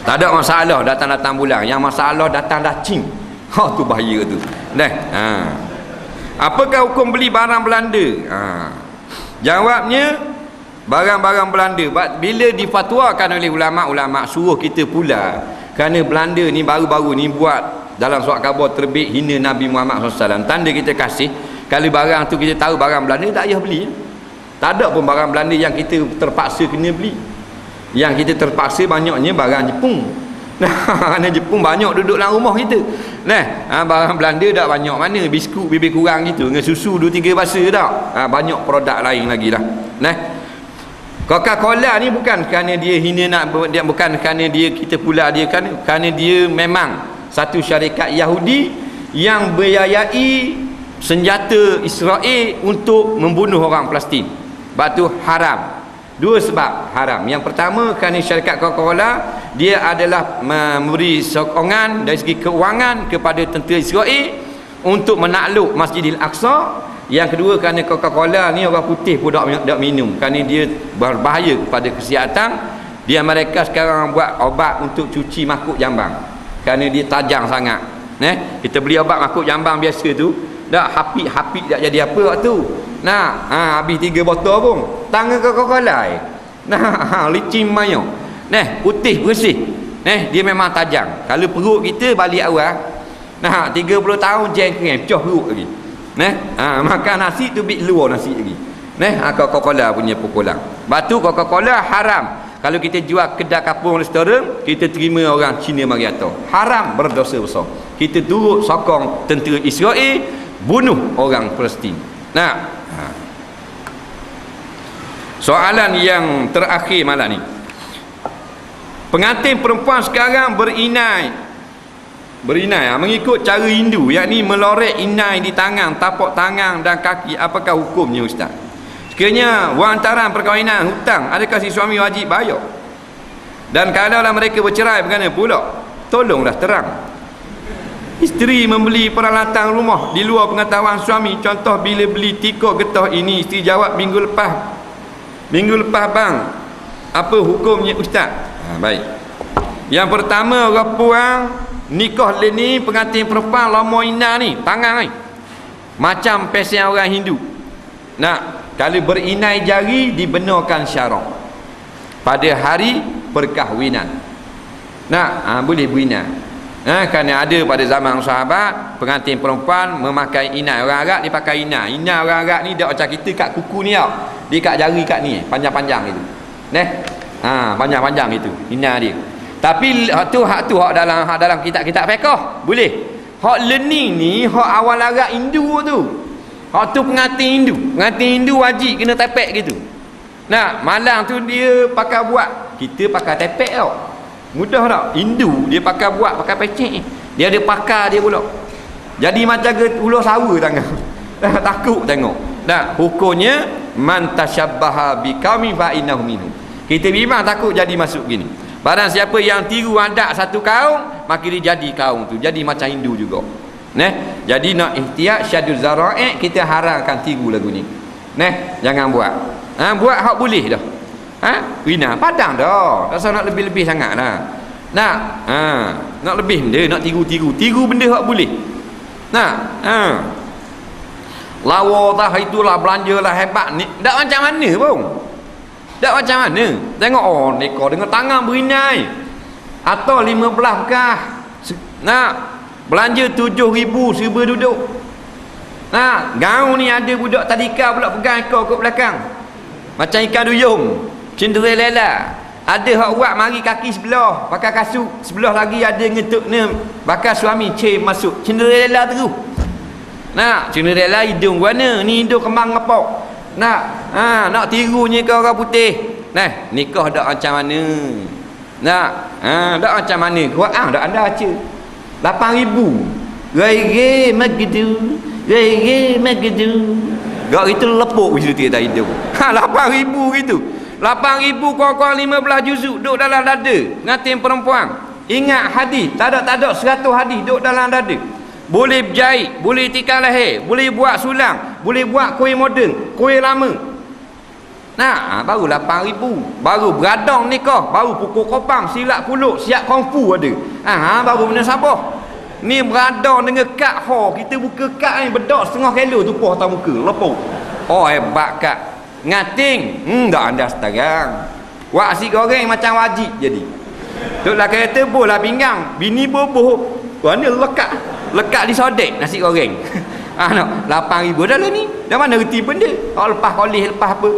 Tak ada masalah datang-datang bulan. Yang masalah datang dacing. Tu bahaya tu. Apakah hukum beli barang Belanda? Jawabnya barang-barang Belanda. Bila difatwakan oleh ulama-ulama suruh kita pula, kerana Belanda ni baru-baru ni buat dalam surat khabar terbit hina Nabi Muhammad SAW. Tanda kita kasih. Kalau barang tu kita tahu barang Belanda, tak payah beli. Tak ada pun barang Belanda yang kita terpaksa kena beli. Yang kita terpaksa banyaknya barang Jepun. Kerana Jepun banyak duduk dalam rumah kita. Barang Belanda tak banyak mana. Biskut lebih kurang gitu, dengan susu 2-3 basa tak. Banyak produk lain lagi lah. Coca-Cola ni bukan kerana dia hina dia, bukan kerana dia kita pula dia kan, kerana dia memang satu syarikat Yahudi yang berbiayai senjata Israel untuk membunuh orang Palestin. Sebab tu haram. Dua sebab haram. Yang pertama, kerana syarikat Coca-Cola dia adalah memberi sokongan dari segi keuangan kepada tentera Israel untuk menakluk Masjidil Aqsa. Yang kedua, kerana Coca-Cola ni orang putih pun tak minum, kerana dia berbahaya kepada kesihatan. Dia mereka sekarang buat obat untuk cuci makuk jambang kerana dia tajam sangat. Kita beli obat makuk jambang biasa tu, dah hapik tak jadi apa waktu. Habis 3 botol pun tangan Coca-Cola. Licin mayo. Putih bersih. Dia memang tajam. Kalau perut kita balik awal. 30 tahun jengkring pecah perut lagi. Makan nasi tu bit luar nasi lagi. Coca-Cola punya pukulan. Batu Coca-Cola haram. Kalau kita jual kedai kapung restoran, kita terima orang Cina mari atas. Haram, berdosa besar. Kita turut sokong tentera Israel bunuh orang Palestin. Soalan yang terakhir malam ni. Pengantin perempuan sekarang berinai mengikut cara Hindu, yakni melorek inai di tangan, tapak tangan dan kaki. Apakah hukumnya Ustaz? Sekiranya wantaran perkahwinan hutang, adakah si suami wajib bayar? Dan kalaulah mereka bercerai, bagaimana pula? Tolonglah terang. Isteri membeli peralatan rumah di luar pengetahuan suami. Contoh, bila beli tikar getah ini, isteri jawab minggu lepas bang. Apa hukumnya Ustaz? Baik. Yang pertama, orang puang nikah ni pengantin perempuan lama ina ni tangan ni macam pesen orang Hindu. Kalau berinai jari dibenarkan syarak pada hari perkahwinan. Boleh berinai. Kerana ada pada zaman sahabat pengantin perempuan memakai inai. Orang Arab dia pakai inai. Inai orang Arab ni dia macam kita kat kuku ni tau. Dia kat jari kat ni panjang-panjang itu. Panjang-panjang itu inai dia. Tapi hak tu dalam kitab-kitab fiqh boleh. Hak learning ni hak awal Arab Hindu tu. Hak tu pengantin Hindu wajib kena tepek gitu. Malang tu dia pakai buat, kita pakai tepek tau. Mudah tak? Hindu dia pakai pecik. Dia ada pakar dia pula. Jadi macam ke ular sawa tangan. Takut tengok. Hukumnya man tasyabbaha biqaumin fa innahu minhum. Kita memang takut jadi masuk gini. Barang siapa yang tiru adat satu kaum, maka dia jadi kaum tu, jadi macam Hindu juga. Jadi nak ihtiyat syadul zara'i, kita haramkan tiru lagu ni. Jangan buat. Buat hak boleh dah. Wina padang dah. Tak usah nak lebih-lebih sangat lah. Nak lebih benda, nak tiru benda hak boleh. Lawa dah itulah, belanjalah hebat ni. Tak macam mana pun. Tak macam mana. Tengok nikah dengan tangan berinai. Atau 15 bekah. Belanja 7,000 serba duduk. Gaun ni ada budak tadika pula pegang ekor kat belakang. Macam ikan duyung. Cinderella. Ada hak buat mari kaki sebelah, pakai kasut. Sebelah lagi ada ngetuk ni bakal suami masuk. Cinderella terus. Cinderella hidung warna. Ni hidung kembang ngepok. Nak tirunya ke orang putih. Nikah dak macam mana? Dak macam mana? Quran dak anda baca. 8,000. Gai begitu. Gak itu lepuk begitu dia tak hidup. 8,000 gitu. 8,000 kurang-kurang 15 juzuk duduk dalam dada pengantin perempuan. Ingat hadis, tak ada 100 hadis duduk dalam dada. Boleh berjahit, boleh tikar leher, boleh buat sulang, boleh buat kuih moden, kuih lama. Baru 8,000. Baru beradang nikah, baru pukul kopang, silat kuluk, siap kungfu ada. Baru benda sabah. Ni beradang dengan kad kita buka kad ni bedak setengah kilo tupuh atas muka, lepuk. Hebat kad. Ngating, tak anda sekarang. Nasi goreng macam wajib jadi. Tuklah kereta bola pinggang, bini boboh. Mana lekat di sodek nasi goreng. 8,000 dah lah ni. Dah mana reti benda? Kalau lepas kolih lepas apa?